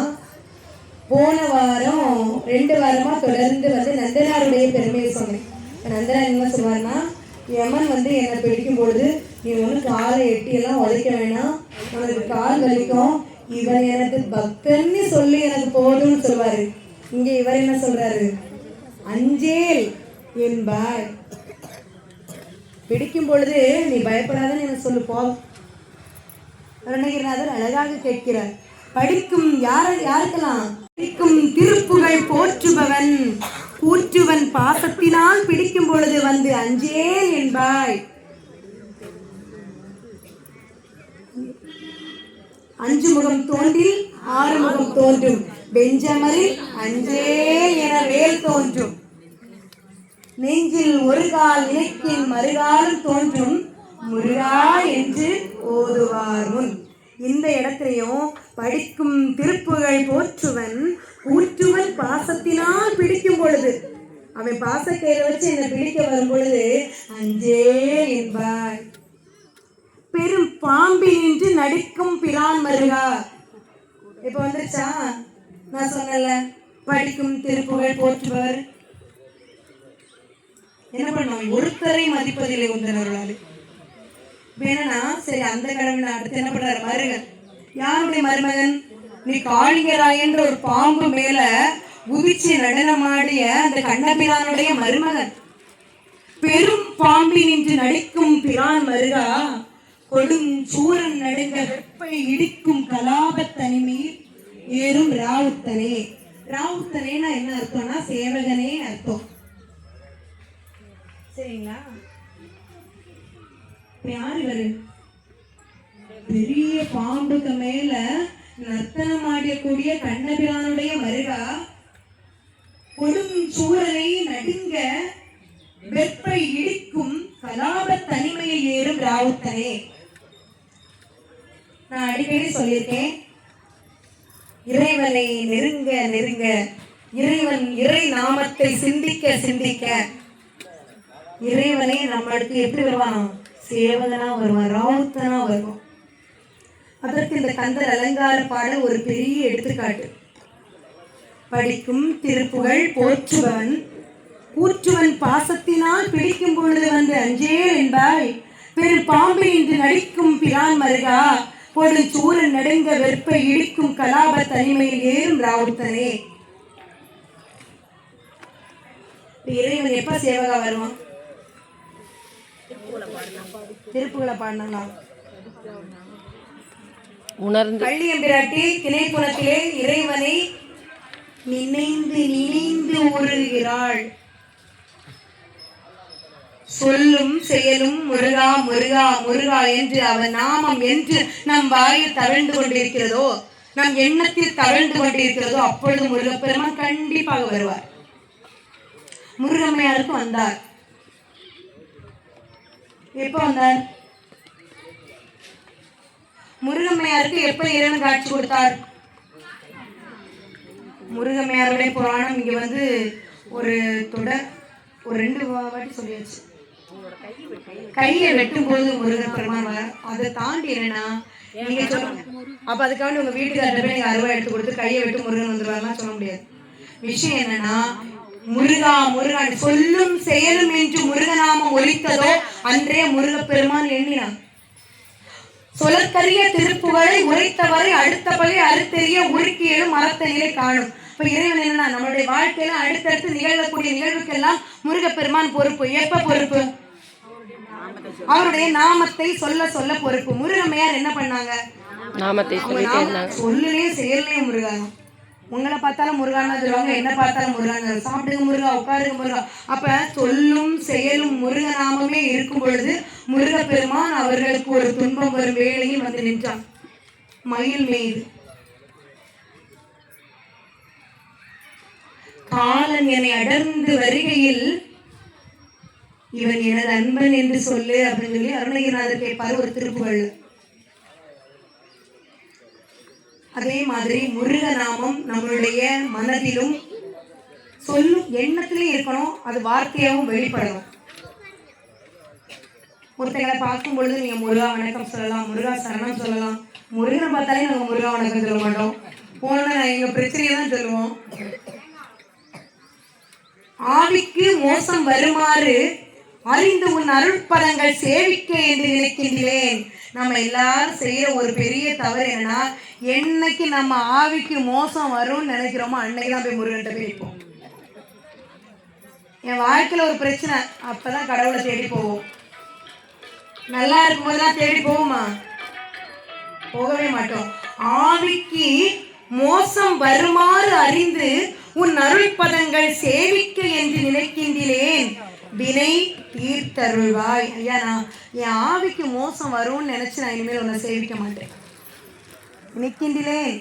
போன வாரம் 2 வாரமா தொடர்ந்து வந்து நந்தனாருடைய பெருமையை சொன்னேன். நந்தனார் என்ன சொல்லுவாருன்னா, யமன் வந்து என்னை பிடிக்கும் பொழுது நீ ஒன்று காலை எட்டியெல்லாம் உழைக்க வேணாம், உனக்கு கால் வலிக்கும், இவன் எனக்கு பக்தன்னு சொல்லி எனக்கு போதும்னு சொல்வாரு. இங்க இவர் என்ன சொல்றாரு? அஞ்சேல் என்பாய். பிடிக்கும் பொழுது நீ பயப்படாதன்னு எனக்கு சொல்லு போதும். அருணகிரிநாதர் அழகாக கேட்கிறார். படிக்கும் யாருக்கெல்லாம்? படிக்கும் திருப்புகழ் போற்றுபவன் கூற்றுவன் பாசத்தினால் பிடிக்கும் பொழுது வந்து அஞ்சேல் என்பாய். 5 முகம் தோன்றில் 6 முகம் தோன்றும், பெஞ்சமரில் அஞ்சேல் என வேல் தோன்றும், நெஞ்சில் ஒரு கால் இலக்கின் மறுகாலம் தோன்றும், முருகா என்று ஓதுவார் முன். இந்த இடத்திலையும் படிக்கும் திருப்புகழ் போற்றுவன் ஊற்றுவன் பாசத்தினால் பிடிக்கும் பொழுது, அவன் பாசக்கயிறை வச்சு என்னை பிடிக்க வரும் பொழுது அஞ்சேல் என்பாய். பெரும் பாம்பினின்று நடிக்கும் பிரான் மருகா. இப்ப வந்துருச்சா? நான் சொன்னல, படிக்கும் திருப்புகழ் போற்றுவர் என்ன பண்ணுவாங்க? ஒருத்தரை மதிப்பதில்லை உந்தனர்களால். வேணா சரி, அந்த கடவுள் அடுத்து என்ன பண்றாரு? மருகன். யாருடைய மருமகன்? நீ காளிங்கராயன்ற ஒரு பாம்பு மேல குதிச்சு நடனமாடிய அந்த கண்ணபிரானுடைய மருமகன். பெரும் பாம்பினின்று நடிக்கும் பிரான் மருகா, கொடும் சூரன் நடுங்க வெப்பை இடிக்கும் கலாப தனிமையில் ஏறும் ராவுத்தனே. ராவுத்தனேனா என்ன அர்த்தம்னா சேவகனே அர்த்தம். சரிங்களா? யாரு இவரு? பெரிய பாம்புக்கு மேல நர்த்தனம் ஆடியக்கூடிய கண்ணபிரானுடைய மருகா, கொடும் சூரனை நடுங்க வெப்பை இடிக்கும் கலாப தனிமையில் ஏறும் ராவுத்தனே. நான் அடிக்கடி சொல்லியிருக்கேன், இறைவனை நெருங்க நெருங்க, இறை நாமத்தை சிந்திக்க சிந்திக்க இறைவனை நம்மளுக்கு எப்படி வருவான்? சேவகனா வருவான், ராவுத்தனா வருவான். அதற்கு இந்த கந்தர் அலங்கார பாடல் ஒரு பெரிய எடுத்துக்காட்டு. படிக்கும் திருப்புகழ் போற்றுவன் கூற்றுவன் பாசத்தினால் பிடிக்கும் பொழுது வந்து அஞ்சேல் என்பாய். பெரும் பாம்பு என்று நடிக்கும் பிரான் மருகா, பொடு சூரன் நடுங்க வெப்பை இடிக்கும் கலாப தனிமையில் ஏறும் ராவுத்தனே. இறைவன் எப்ப சேவகா வருவான்? திருப்புகளை பாடினா உணர்ந்து. பள்ளியம்பிராட்டி திணைப்புலத்திலே இறைவனை நினைந்து நினைந்து உருகிறாள். சொல்லும் செயலும் முருகா முருகா முருகா என்று அவன் நாமம் என்று நம் வாயில் தவழ்ந்து கொண்டிருக்கிறதோ, நம் எண்ணத்தில் தவழ்ந்து கொண்டிருக்கிறதோ, அப்பொழுது முருகப்பெருமான் கண்டிப்பாக வருவார். முருகம்மையாருக்கும் வந்தார். எப்ப வந்தார்? முருகம்மையாருக்கு எப்ப இறைவன் காட்சி கொடுத்தார்? முருகம்மையாருடைய புராணம் இங்க வந்து ஒரு 2 வாட்டி சொல்லியாச்சு. கையை வெட்டும் போது முருகன் பெருமான். அதை தாண்டி என்னன்னா, நீங்க சொல்லுங்க, அப்ப அதுக்காண்டி உங்க வீட்டுக்காரர் போய் நீங்க அருவா எடுத்து கொடுத்து கையை வெட்டு முருகன் வந்துருவாருலாம் சொல்ல முடியாது. விஷயம் என்னன்னா, முருகா முருகா சொல்லும் செயலும் என்று முருகநாமம் ஒலித்ததோ அன்றே முருகப்பெருமான் எண்ணினான். சொலற்கரிய திருப்புகழை உரைத்தவரை அடுத்த பகை அறுத்தெறிய உருக்கியலும் மரத்த நிலை காணும். இப்ப இறைவன் என்னன்னா நம்மளுடைய வாழ்க்கையில அடுத்தடுத்து நிகழக்கூடிய நிகழ்வுக்கெல்லாம் முருகப்பெருமான் பொறுப்பு. எப்ப பொறுப்பு? அவருடைய நாமத்தை சொல்ல சொல்ல பொறுப்பு. முருகமையார் என்ன பண்ணாங்க? நாமத்தை சொல்லுலயும் செயல்லையும் முருகா. உங்களை பார்த்தாலும் முருகான்னு சொல்லுவாங்க, என்ன பார்த்தாலும் முருகான்னு. சாப்பிடுங்க முருகா, உட்காருங்க முருகா. அப்ப சொல்லும் செயலும் முருக நாமமே இருக்கும் பொழுது முருகப்பெருமான் அவர்களுக்கு ஒரு துன்பம் வரும் வேளையில் வந்து நின்றான் மயில் மீது. காலன் என்னை அடர்ந்து வருகையில் இவன் எனது அன்பன் என்று சொல்லு அப்படின்னு சொல்லி அருணகிரிநாதர் கேட்பாரு ஒரு திருப்புகழ். அதே மாதிரி முருக நாமம் நம்மளுடைய மனதிலும் சொல்லும் எண்ணத்திலே இருக்கணும், அது வார்த்தையாகவும் வெளிப்படணும். ஒருத்தங்களை பார்க்கும் பொழுது நீங்க முருகா வணக்கம் சொல்லலாம், முருகா சரணம் சொல்லலாம். முருகனை பார்த்தாலே நாங்க முருகா வணக்கம் சொல்ல மாட்டோம், போனா எங்க பிரச்சனையை தான் சொல்லுவோம். ஆவிக்கு மோசம் வருமாறு அறிந்து உன் அருட்பதங்கள் சேவிக்க என்று நினைக்கின்றேன். நம்ம எல்லாரும் செய்யற ஒரு பெரிய தவறு என்னன்னா, என்னைக்கு நம்ம ஆவிக்கு மோசம் வரும்னு நினைக்கிறோமோ அன்னைக்கு தான் போய் முருகன்ட்ட போய் நிற்போம். என் வாழ்க்கையில ஒரு பிரச்சனை, அப்பதான் கடவுளை தேடி போவோம். நல்லா இருக்கும் போதுதான் தேடி போவோமா? போகவே மாட்டோம். ஆவிக்கு மோசம் வருமாறு அறிந்து உன் அருள்பதங்கள் சேவிக்க என்று நினைக்கின்றேன், வினை தீர்த்தருள்வாய். ஐயா, நான் என் ஆவிக்கு மோசம் வரும்னு நினைச்சு நான் இனிமேல் உன்னை சேவிக்க மாட்டேன். நினைக்கின்றேன்.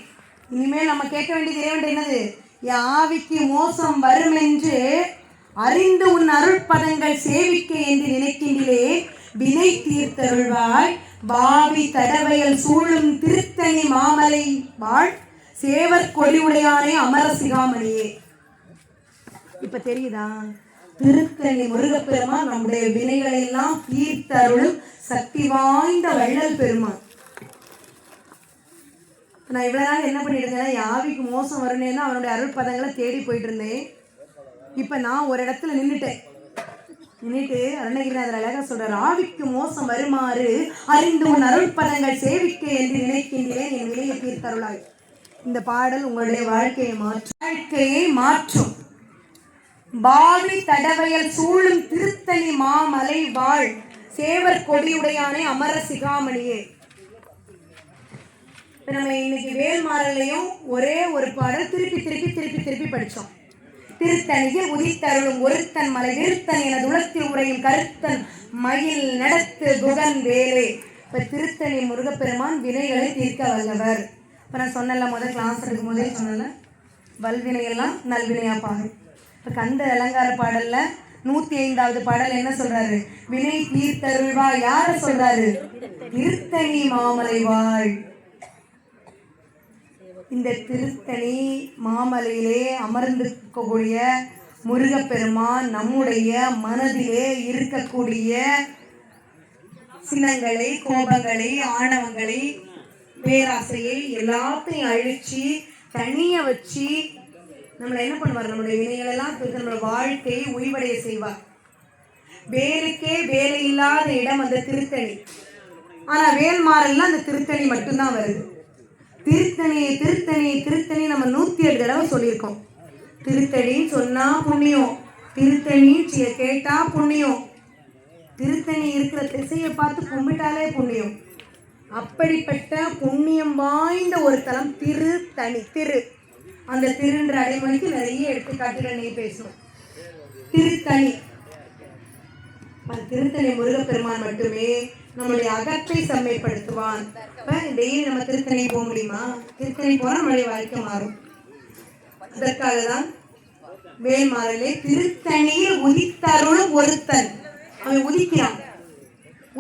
இனிமேல் நம்ம கேட்க வேண்டியது இறைவன் என்னது? என் ஆவிக்கு மோசம் வரும் என்று அறிந்து உன் அருட்பதங்கள் சேவிக்க என்று நினைக்கின்றேன், வினை தீர்த்தருள்வாய். பாவி தடவையல் சூழும் திருத்தணி மாமலை வாழ் சேவர் கொடியுடையானே அமர சிகாமணியே. இப்ப தெரியுதா? திருத்தணி முருகப்பெருமான் நம்முடைய வினைகளை எல்லாம் தீர்த்தருளும் சக்தி வாய்ந்த வள்ளல் பெருமான். நான் இவ்வளவு நாள் என்ன பண்ணிட்டு இருந்தேன், ஆவிக்கு மோசம் வரணும்னு அவனுடைய அருள் பதங்களை தேடி போயிட்டு இருந்தேன். இப்ப நான் ஒரு இடத்துல நின்றுட்டு அருணகிரிநாதர் அழகா சொல்றாரு, ஆவிக்கு மோசம் வருமாறு அறிந்து உன் அருள் பதங்கள் சேவிக்க என்று நினைக்கின்றேன், என் வினையை தீர்த்தருளாய். இந்த பாடல் உங்களுடைய வாழ்க்கையை மாற்றும். பாவி தடவையல் சூழும் திருத்தணி மாமலை வாழ் சேவர் கொடியுடையானே அமர சிகாமணியே. நம்ம இன்னைக்கு வேல்மாறலையும் ஒரே ஒரு பாடல் திருப்பி திருப்பி திருப்பி திருப்பி படிச்சோம். திருத்தணியில் உதித்தருளும் ஒருத்தன் மலை விருத்தன் எனது உலகத்தில் உரையும் கருத்தன் மயில் நடத்து குகன் வேலே. இப்ப திருத்தணி முருகப்பெருமான் வினைகளை தீர்க்க வல்லவர். இப்ப நான் சொன்னல முதல் கிளாஸ் எடுக்கும் போதே சொன்னல, வல்வினையெல்லாம் நல்வினையா பாரு. இப்ப கந்த அலங்கார பாடல்ல 105வது பாடல் என்ன சொல்றாரு? வினை தீர்த்தருள்வா. யார சொல்றாரு? திருத்தணி மாமலை வாழ். இந்த திருத்தணி மாமலையிலே அமர்ந்திருக்கக்கூடிய முருகப்பெருமான் நம்முடைய மனதிலே இருக்கக்கூடிய சினங்களை, கோபங்களை, ஆணவங்களை, பேராசையை எல்லாத்தையும் அழிச்சு தனிய வச்சு நம்மளை என்ன பண்ணுவார்? நம்மளுடைய வினைகள் எல்லாம் நம்மளோட வாழ்க்கையை உய்வடைய செய்வார். வேலுக்கே வேலை இல்லாத இடம் அந்த திருத்தணி. ஆனா வேல்மாறல்ல அந்த திருத்தணி மட்டும்தான் வருது. திருத்தணி திருத்தணி திருத்தணி நம்ம 107 தடவை சொல்லியிருக்கோம். திருத்தணின்னு சொன்னா புண்ணியம், திருத்தணி கேட்டா புண்ணியம், திருத்தணி இருக்கிற திசையை பார்த்து கும்பிட்டாலே புண்ணியம். அப்படிப்பட்ட புண்ணியம் வாய்ந்த ஒரு தலம் திருத்தணி. அந்த திருன்ற அடைமொழிக்கு நிறைய எடுத்துக்காட்டுகள் நீ பேசணும். திருத்தணி, திருத்தணி முருகப்பெருமான் மட்டுமே நம்மளுடைய அகத்தை செம்மைப்படுத்துவான். இப்ப டெய்லி நம்ம திருத்தணி போக முடியுமா? திருத்தணி போனா நம்மளுடைய வாழ்க்கை மாறும். அதற்காக தான் வேல்மாறலே திருத்தணியில் உதித்தருளும் ஒருத்தன். அவன் உதிக்கிறான்.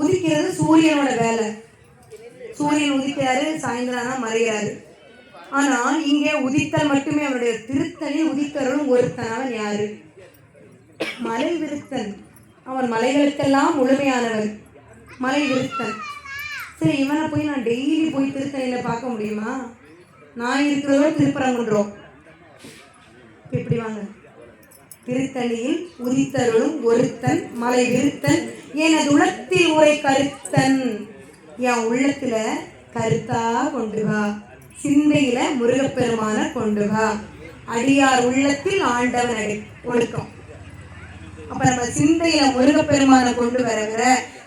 உதிக்கிறது சூரியனோட வேலை. சூரியன் உதிக்கிறாரு, சாயந்தரம் மறைகிறாரு. ஆனா இங்கே உதித்தல் மட்டுமே அவனுடைய. திருத்தணி உதித்தருளும் ஒருத்தன். அவன் யாரு? மலை விருத்தன். அவன் மலைகளுக்கெல்லாம் முழுமையானவன், மலை விருத்தன். சரி, இவனை போய் நான் டெய்லி போய் திருத்தணியில பார்க்க முடியுமா? நான் இருக்கிறதோ திருப்பரங்குன்றோம். இப்படி வாங்க. திருத்தணியில் உதித்தருளும் ஒருத்தன் மலை விருத்தன் எனது உலகத்தில் உரை கருத்தன். என் உள்ளத்துல கருத்தா கொண்டு வா, சிந்தையில முருகப்பெருமான கொண்டு வா. அடியார் உள்ளத்தில் ஆண்டவன் ஒழுக்கம். அப்ப நம்ம சிந்தையில முருகப்பெருமானை கொண்டு வர வர,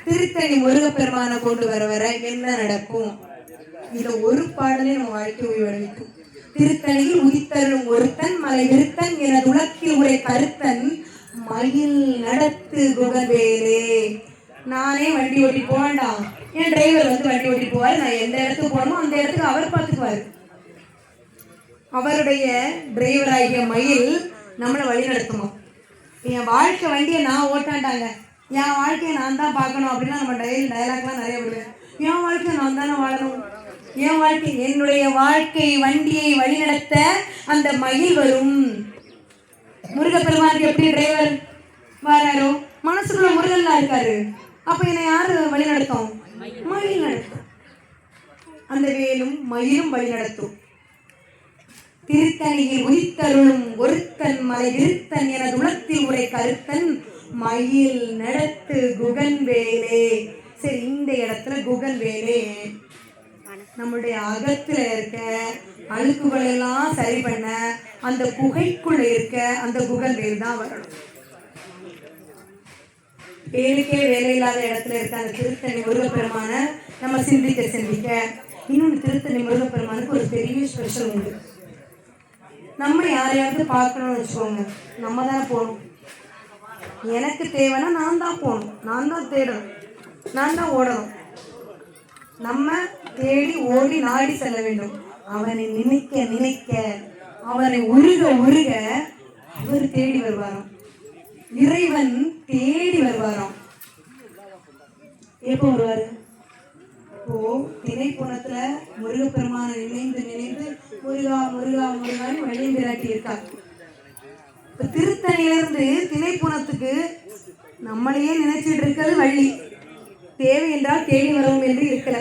திருத்தணி முருகப்பெருமானை கொண்டு வர வர என்ன நடக்கும்? இத ஒரு பாடலே நம்ம வாழ்க்கை உயிரிழக்கும். திருத்தணியில் உதித்தருளும் ஒருத்தன் மலை விருத்தன் என உலக்கில் உரை கருத்தன் மயில் நடத்து குகவேலே. நானே வண்டி ஓட்டி போவேண்டாம், என் டிரைவர் வந்து வண்டி ஓட்டி போவார். நான் எந்த இடத்துக்கு போகணுமோ அந்த இடத்துக்கு அவர் பார்த்துக்குவார். அவருடைய டிரைவர் ஆகிய மயில் நம்மளை வழி நடத்துமா? என் வாழ்க்கை வண்டியை நான் ஓட்டாண்டாங்க, என் வாழ்க்கையை நான் தான் பார்க்கணும் அப்படின்னா நம்ம டயலாக்லாம் நிறைய விடுவேன். என் வாழ்க்கையை நான் தானே வாழணும், என் வாழ்க்கை, என்னுடைய வாழ்க்கை வண்டியை வழிநடத்த அந்த மயில் வரும். முருகப்பெருமானுக்கு எப்படி டிரைவர் வராரோ மனசுக்குள்ள முருகன்லாம் இருக்காரு. அப்ப என்னை யாரு வழி நடத்தும்? மயில் நடத்தும். அந்த வேலும் மயிலும் வழி நடத்தும். திருத்தணியில் உதித்தருளும் ஒருத்தன் மலை விருத்தன் என உலத்தில் உரை கருத்தன் மயில் நடத்து குகன் வேலே. சரி, இந்த இடத்துல குகன் வேலே நம்முடைய அகத்துல இருக்க அழுக்குகள் எல்லாம் சரி பண்ண அந்த குகைக்குள்ள இருக்க அந்த குகன் வேல் தான் வரணும். வேலைக்கே வேலை இல்லாத இடத்துல இருக்க அந்த திருத்தணி முருகப்பெருமான நம்ம சிந்திக்க இன்னொன்று, திருத்தணி முருகப்பெருமானுக்கு ஒரு பெரிய ஸ்பெஷல் உண்டு. நம்ம யாரையாவது பார்க்கணும்னு வச்சுக்கோங்க, நம்ம தானே போகணும். எனக்கு தேவைன்னா நான் தான் போகணும், நான் தான் தேடணும், நான் தான் ஓடணும். நம்ம தேடி ஓடி நாடி செல்ல வேண்டும். அவனை நினைக்க நினைக்க, அவனை உருக உருக அவர் தேடி வருவாராம். இறைவன் தேடி வருவாராம். எப்போ வருவாரு? இப்போ திணைப்புணத்துல முருகப்பெருமான நினைந்து நினைந்து முருகா முருகா முருகான்னு வழி விராட்டி இருக்கார். இப்ப திருத்தணியிலிருந்து திணைப்புணத்துக்கு நம்மளையே நினைச்சிட்டு இருக்கிறது வள்ளி. தேவை என்றால் தேடி வரும் என்று இருக்கல.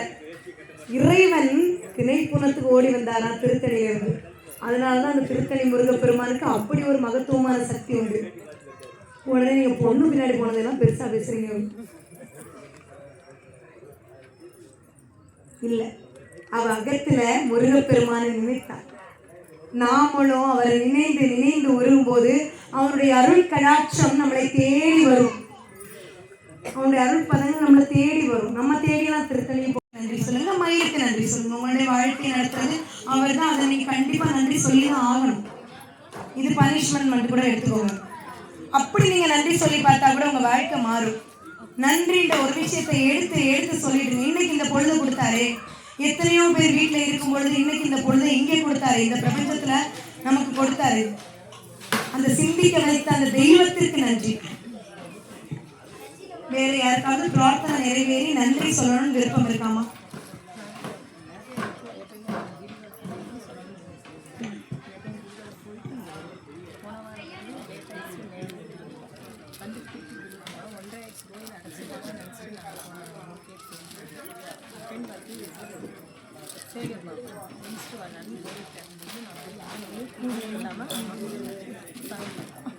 இறைவன் திணைப்புணத்துக்கு ஓடி வந்தாரா திருத்தணியிலிருந்து. அதனாலதான் அந்த திருத்தணி முருகப்பெருமானுக்கு அப்படி ஒரு மகத்துவமான சக்தி உண்டு. உடனே நீங்க பொண்ணு பின்னாடி போனதெல்லாம் பெருசா பேசுறீங்க இல்ல. அவ அகத்துல முருகப்பெருமானை நினைத்தார். நாமளும் அவரை நினைந்து நினைந்து வரும்போது அவனுடைய அருள் கடாட்சம் நம்மளை தேடி வரும். அவனுடைய அருள் பதங்கள் நம்மளை தேடி வரும். நம்ம தேடியெல்லாம் திருத்தணி நன்றி சொல்லுங்க, மயிலுக்கு நன்றி சொல்லுங்க. உங்களுடைய வாழ்க்கையை நடத்துறது அவர் தான். அதை நீங்க கண்டிப்பா நன்றி சொல்லிதான் ஆகணும். இது பனிஷ்மெண்ட் மட்டும் கூட எடுத்துக்கோங்க. அப்படி நீங்க நன்றி சொல்லி பார்த்தா கூட உங்க வாழ்க்கை மாறும். நன்றின்ற ஒரு விஷயத்தை எடுத்து எடுத்து சொல்லிடுங்க. இன்னைக்கு இந்த பொழுது கொடுத்தாரு, எத்தனையோ பேர் வீட்டுல இருக்கும் பொழுது இன்னைக்கு இந்த பொழுது இங்கே கொடுத்தாரு, இந்த பிரபஞ்சத்துல நமக்கு கொடுத்தாரு. அந்த சிந்திக்க வைத்த அந்த தெய்வத்திற்கு நன்றி. வேற யாருக்காவது பிரார்த்தனை நிறைவேறி நன்றி சொல்லணும்னு விருப்பம் இருக்காமா?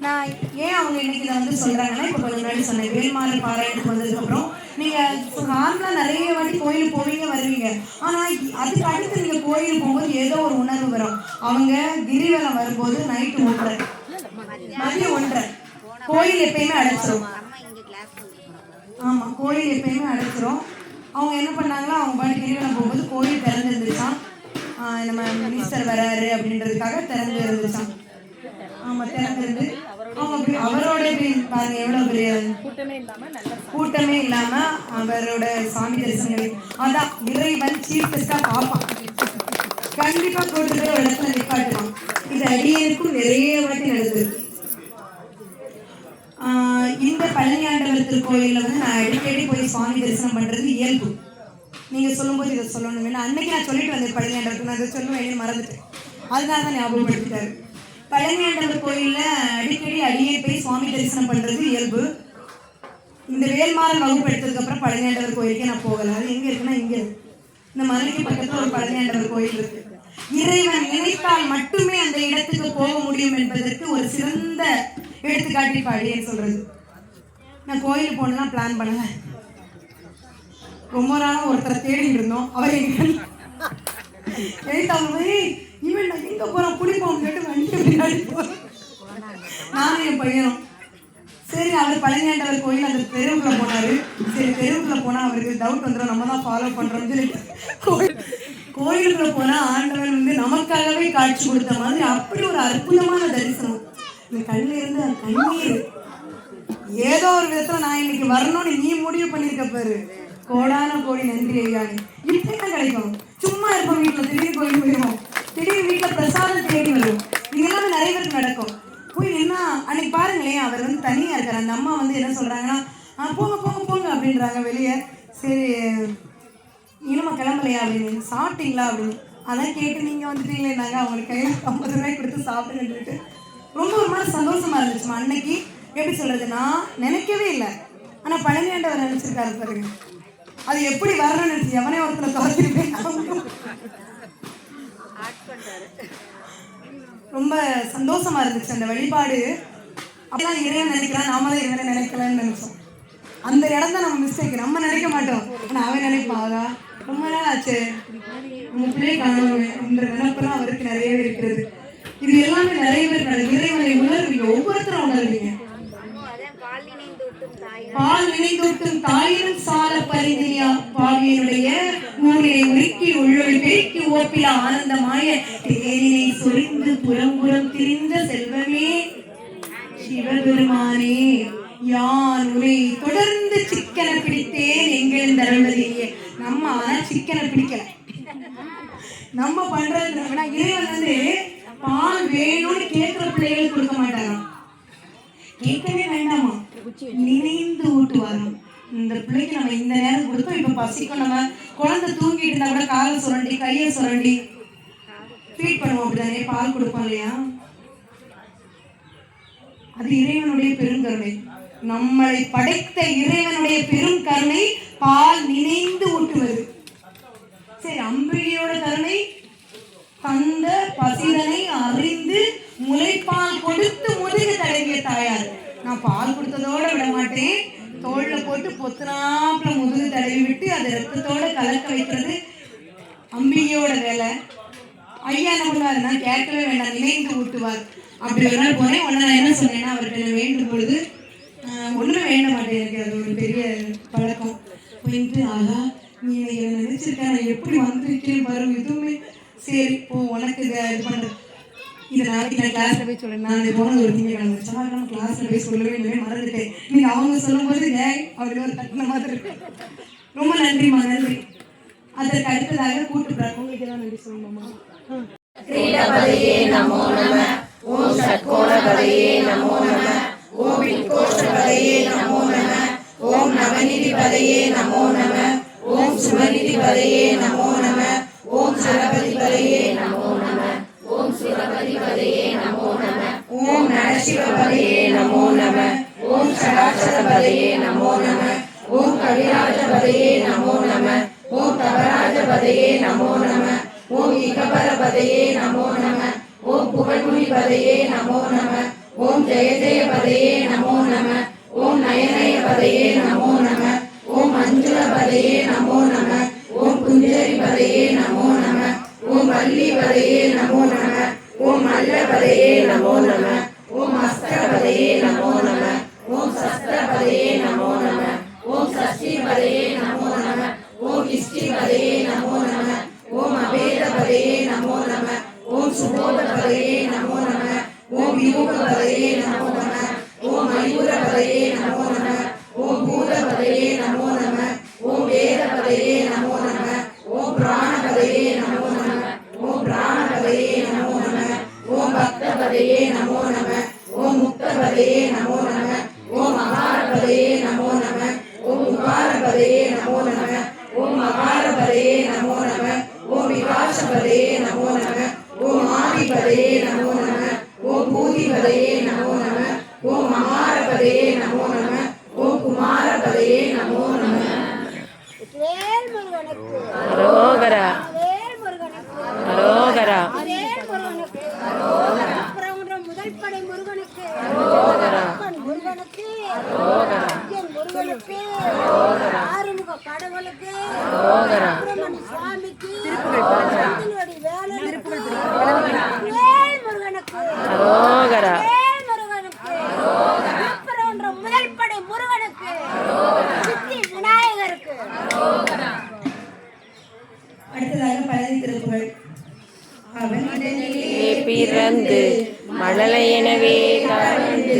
நான் ஏன் அவங்க இன்னைக்கு இதை வந்து சொல்றாங்கன்னா, இப்போ கொஞ்சம் முன்னாடி சொன்னேன், வேல்மாறல் பாராயணத்துக்கு வந்ததுக்கு அப்புறம் நீங்க நார்மலா நிறைய வாட்டி கோயில் போவீங்க வருவீங்க. ஆனா அதுக்கு அடுத்து நீங்க கோயில் போகும்போது ஏதோ ஒரு உணர்வு வரும். அவங்க கிரிவலம் வரும்போது நைட்டு 1:30 மதியம் 1:30 கோயில் எப்பயுமே அடைச்சிரும். ஆமா, கோயில் எப்பயுமே அடைச்சிரும். அவங்க என்ன பண்ணாங்களோ, அவங்க பாட்டு கிரிவலம் போகும்போது கோயில் திறந்து இருந்துச்சான். நம்ம மினிஸ்டர் வராரு அப்படின்றதுக்காக திறந்து இருந்துச்சான். ஆமா, திறந்திருந்து அவங்க அவரோட பாருங்க எவ்வளவு பெரிய கூட்டமே இல்லாம அவரோட சாமி தரிசனங்கள். அதான் இறைவன் சீஃப் கெஸ்டா பார்ப்பான். கண்டிப்பா கூட்டு போய் ஒரு இடத்துல நிப்பாட்டுவான். இது அடியேற்கும் நிறைய வாட்டி நடந்தது. இந்த பழனியாண்டவர் திருக்கோயில வந்து நான் அடிக்கடி போய் சுவாமி தரிசனம் பண்றது இயல்பு. நீங்க சொல்லும்போது இதை சொல்லணும். அன்னைக்கு நான் சொல்லிட்டு வந்தேன் பழனியாண்டவருக்கு, நான் இதை சொல்லுவேன் மறந்துட்டேன். அதனால தான் ஞாபகப்படுத்திட்டாரு. பழனியாண்டவர் கோயில்ல அடிக்கடி அடியே போய் சுவாமி தரிசனம் பண்றது இயல்பு. இந்த வேல்மாறல் வகுப்பு எடுத்ததுக்கு அப்புறம் பழனியாண்டவர் கோயிலுக்கே நான் போகல. அது எங்க இருக்குன்னா, இங்க இந்த மதுரைக்கு பக்கத்துல ஒரு பழனியாண்டவர் கோயில் இருக்கு. இறைவன் நினைத்தால் மட்டுமே அந்த இடத்துக்கு போக முடியும் என்பதற்கு ஒரு சிறந்த எடுத்துக்காட்டி பாடியேன்னு சொல்றது. நான் கோயிலுக்கு போனதான் பிளான் பண்ணல. ரொம்ப நாளும் ஒருத்தரை தேடி இருந்தோம். அவர் எங்க போய் இவன் நான் எங்கே போகிறான் குளிப்போம் சொல்லிட்டு வண்டி பின்னாடி போகிறேன். நானும் என் பையனும். சரி, அவர் பழனியாண்டவர் கோயில் அந்த தெருவுக்குள்ள போனார். சரி, தெருவுக்குள்ள போனால் அவருக்கு டவுட் வந்துடும், நம்ம தான் ஃபாலோ பண்ணுறோம்னு சொல்லிட்டு கோயிலுக்குள்ள போனால் ஆண்டவர் வந்து நமக்காகவே காட்சி கொடுத்த மாதிரி அப்படி ஒரு அற்புதமான தரிசனம். இந்த கண்ணில் இருந்து அந்த கண்ணீர் ஏதோ ஒரு விதத்தில் நான் இன்னைக்கு வரணும்னு நீ முடிவு பண்ணியிருக்க பாரு. கோடான கோடி நன்றி ஐயானு. இப்படிதான் கிடைக்கும். சும்மா இருப்போம் வீட்டில், திடீர்னு கோயில் போயிடுவோம், திடீர்னு வீட்டில் பிரசாதம் தேடி வருவோம். இதெல்லாம் நிறைய பேருக்கு நடக்கும். போய் நின்னா அன்னைக்கு பாருங்களேன், அவர் வந்து தனியாக இருக்கார். அந்த அம்மா வந்து என்ன சொல்கிறாங்கன்னா, போங்க போங்க போங்க அப்படின்றாங்க வெளியே. சரி, இனிமே கிளம்பலையா அப்படின்னு. சாப்பிட்டீங்களா அப்படின்னு. அதான் கேட்டு நீங்கள் வந்துட்டீங்களே, நாங்கள் அவங்களுக்கு கையில் 50 ரூபாய் கொடுத்து சாப்பிட்டுக்கிட்டு ரொம்ப ஒரு மாதிரி சந்தோஷமாக இருந்துச்சுமா. அன்னைக்கு எப்படி சொல்கிறது, நான் நினைக்கவே இல்லை, ஆனால் பழனியாண்டவர் நினச்சிருக்காரு பாருங்க. அது எப்படி வரணும்னு நினச்சி எவனே ஒருத்தரை துவச்சிருப்பேன். ரொம்ப சந்தோஷமா இருந்துச்சு அந்த வழிபாடு. அப்படிலாம் இறைவன் நினைக்கிறான், நாம தான் இறைவனை நினைக்கலன்னு நினைச்சோம். அந்த இடம் தான் நம்ம மிஸ்டேக். நம்ம நினைக்க மாட்டோம், ஆனால் அவன் நினைப்பாங்க. ரொம்ப நாள் ஆச்சு நம்ம பிள்ளை காணுமே என்ற நினைப்பெல்லாம் அவருக்கு நிறையவே இருக்கிறது. இது எல்லாமே நிறைய பேர் இறைவனை உணர்வீங்க, ஒவ்வொருத்தரும் உணர்வீங்க. பால் நினைந்தூட்டும் தாயினும் சால பரிதியா பாவியனுடைய ஊரினை உருக்கி உள்ளொளி பெருக்கி ஓப்பில ஆனந்தமாய தேனினை சொரிந்து புறம்புறம் திரிந்த செல்வமே சிவபெருமானே, யான் உன்னை தொடர்ந்து சிக்கனை பிடித்தேன் எங்கள் தருவதியே. நம்ம ஆனா சிக்கனை பிடிக்கல. நம்ம பண்றது இறைவன் வந்து பால் வேணும்னு கேட்கிற பிள்ளைகளுக்கு கொடுக்க மாட்டாராம். கேட்கவே வேண்டாமா, நினைந்து ஊட்டுவாராம். இந்த பிள்ளைக்கு நம்ம இந்த நேரம் கொடுத்தோம், இப்ப பசிக்கும். நம்ம குழந்தை தூங்கிட்டு இருந்தா கூட காலை சுரண்டி கையை சுரண்டி ஃபீட் பண்ணுவோம், அப்படிதானே பால் கொடுப்போம் இல்லையா? அது இறைவனுடைய பெருங்கருணை. நம்மளை படைத்த இறைவனுடைய பெரும் கருணை பால் நினைந்து ஊட்டுவது. சரி, அம்பிகையோட கருணை தந்த பசிதனை அறிந்து முளைப்பால் கொடுத்து முதுகு தடவிய தாயார். நான் பால் கொடுத்ததோட விட மாட்டேன், தோல்ல போட்டு பொத்துனாப்புல முதுகு தடவி விட்டு அதை ரத்தத்தோட கலக்க வைக்கிறது அம்பிகையோட வேலை. ஐயா என்ன பண்ணுவாரு, நான் கேட்கவே வேண்டாம், நினைந்து ஊட்டுவார். அப்படி ஒரு நாள் போனேன். உடனே நான் என்ன சொன்னேன்னா, அவர்கிட்ட வேண்டும் பொழுது ஒண்ணுமே வேண்ட மாட்டேன், எனக்கு அது ஒரு பெரிய பழக்கம். போயிட்டு ஆகா நீ என்னை நினைச்சிருக்க, நான் எப்படி வந்திருக்கேன் பாரு, எதுவுமே சரி போ உனக்கு இது பண்ற. இதை நாளைக்கு நான் கிளாஸ்ல போய் சொல்றேன். நான் போனது ஒரு திங்கக்கிழமை செவ்வாய்க்கிழமை கிளாஸ்ல போய் சொல்லவே இல்லவே மறந்துட்டேன். நீங்க அவங்க சொல்லும் போது அவருக்கு ஒரு தட்டின மாதிரி இருக்கு. ரொம்ப நன்றிமா, நன்றி. அதற்கு அடுத்ததாக கூட்டு உங்களுக்கு தான் நன்றி சொல்லணுமா? கிரீடபதையே நமோ நம, ஓம் சத்கோணபதையே நமோ நம, ஓம் வித்கோஷபதையே நமோ நம, ஓம் நவநிதிபதையே நமோ நம, ஓம் சுபநிதிபதையே நமோ நம, ஓம் சரபதிபதையே நமோ நம, ஓம் சுரபதிபதையே நமோ நம, ஓம் நரசிவபதையே நமோ நம, ஓம் சடாசரபதையே நமோ நம, ஓம் கவிராஜபதையே நமோ நம, ஓம் தவராஜபதையே நமோ நம, ஓம் இகபரபதையே நமோ நம, ஓம் புகழ்முனிபதையே நமோ நம, ஓம் ஜெய ஜெயபதையே நமோ நம, ஓம் நயனயபதையே நமோ நம, ஓம் மஞ்சுளபதையே நமோ நம, ஓம் குஞ்சரிபதையே நமோ நம, ஓம் வல்லிபதையே நமோ நம, ஓம் மல்லபதையே நமோ நம, ஓம் அஸ்திரபதையே நமோ நம, ஓம் சஸ்திரபதையே நமோ நம, ஓம் சஷ்டிபதையே நமோ நம, ஓம் இஷ்டிபதையே நமோ நம, ஓம் அபேதபதையே நமோ நம, ஓம் சுபோதபதையே நமோ நம, ஓம் வியூகபதையே நமோ நம, ஓம் மயூரபதையே நமோ நம, ஓம் பூதபதையே நமோ நம, ஓம் வேதபதையே நமோ நம, ஓம் பிராணபதையே நமோ நம, ஓம் பிராணபதையே நமோ நம, ஓம் பக்தபதையே நமோ நம, ஓம் முக்தபதையே நமோ நம, ஓம் மகாரபதையே நமோ நம, ஓம் உபாரபதையே நமோ நம, ஓம் மகாரபதையே நமோ நம, ஓம் விகாசபதையே நமோ நம, ஓம் ஆதிபதையே நமோ நம, ஓம் பூதிபதையே நமோ நம, ஓம் மகாரபதையே நமோ நம, ஓம் குமாரபதையே நமோ நம. அரோகரா அரோகரா முதல் படை முருகனுக்கு முருகனுக்கு முருகனுக்கு ஆறுமுக கடவுளுக்கு சுவாமிக்கு வேலனுக்கு வேல் முருகனுக்கு அரோகரா வேல் முருகனுக்கு திருப்பரங்குன்ற முதல் படை முருகனுக்கு சித்தி விநாயகருக்கு அடுத்ததாக பழனி திருப்புகழ். அவன் நீ பிறந்து மழலை எனவே கலந்து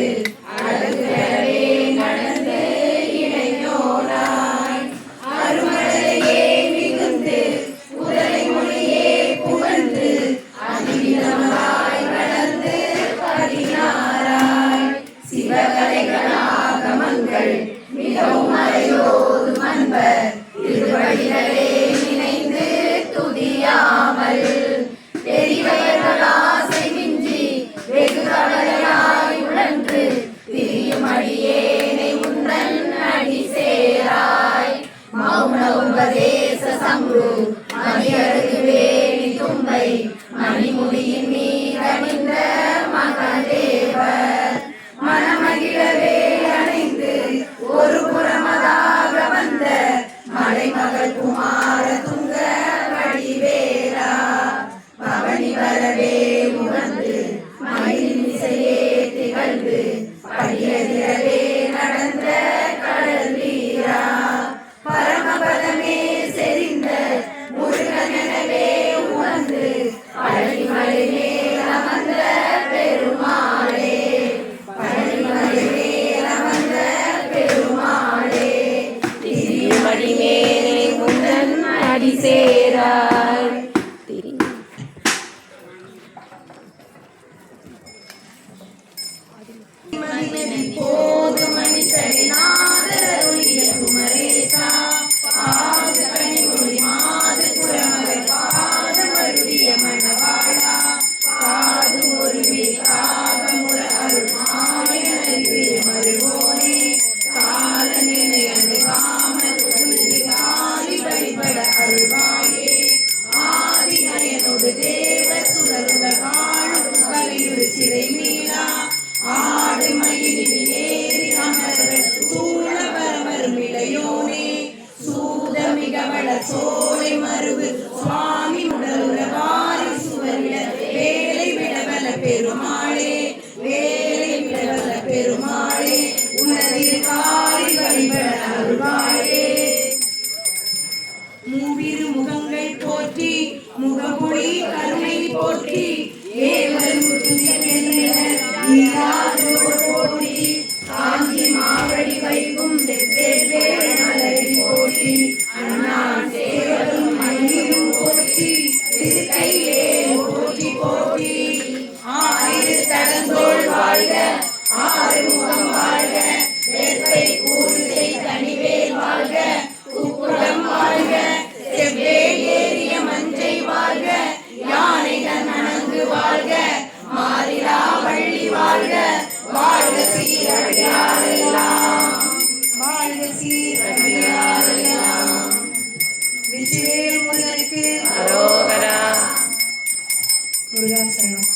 அழகு பெறவே நடந்த இளைஞனாய் அருமழையே மிகுந்து உதலை மொழியே புகழ்ந்து அதிகமாய் வளர்ந்து பதினாராய் சிவகலைகளாகமங்கள் மிகவும் மறையோது மன்பர் திருவடிகளே நினைந்து துதியாமல் பெரியவர்களாசை மிஞ்சி வெகு கவலையாய் உழன்று திரியும் அடியேனை உந்தன் அடி சேராய் மௌன உபதேச சம்பு மணியருகு வேணி தும்பை மணிமுடியின் மீதணிந்த மகதேவர் மனமகிழவே அணைந்து ஒரு புறமதாக வந்த மலைமகள் குமார துங்க வடிவேரா பவனி வரவே முகந்து மயிலின் இசையே திகழ்ந்து படியதிரவே நடந்த கடல் வீரா பரமபதமே செறிந்த முருகனெனவே உணர்ந்து பழனிமலை மேல் அமர்ந்த பெருமாளே பழனிமலை மேல் அமர்ந்த பெருமாளே திருமடி மேலே முந்தன் அடி சேராய் போது மணிசரி நாதருடைய குமரேசா பாது கனிமொழி மாது புறமகள் பாத மருடிய மணவாளா பாது ஒரு வீராக முற அருள் மாயனது மருவோனே கால நினையது காம காலி வழிபட அருள்வாயே ஆதி நயனோடு தேவ சுரர்வ காணும் கலியுறு சிறை மீளா ஆடு மயிலில் ஏறி அமர்கள் சூழ வரவரும் இளையோனே சூதமிக வள சோலை மருவு சுவாமி உடலுறவாரி சுவரிட வேலை விடவல பெருமாளே வேலை விடவல பெருமாளே உனதில் காரி வழிபட அருள்வாயே மூவிரு முகங்கள் போற்றி முகமொழி கருணை போற்றி ஏவல் போற்றி காஞ்சி மாவடி வைக்கும் மலரி போற்றி அண்ணான் சேவலும் மணியும் போற்றி திருக்கையிலே போற்றி போற்றி ஆயிரு தடங்கோள் வாழ்க ஆறுமுகம் வாழ்க வேற்பை கூறுதை தனிவேல் வாழ்க உப்புடம் வாழ்க செவ்வேல் ஏறிய மஞ்சை வாழ்க யானைகள் நனங்கு வாழ்க மாறிலா வள்ளி வாழ்க வாழ்க சீரடியாரெல்லாம் வாழ்க சீரடியாரெல்லாம் வெற்றிவேல் முருகனுக்கு அரோகரா முருகா சரணம்.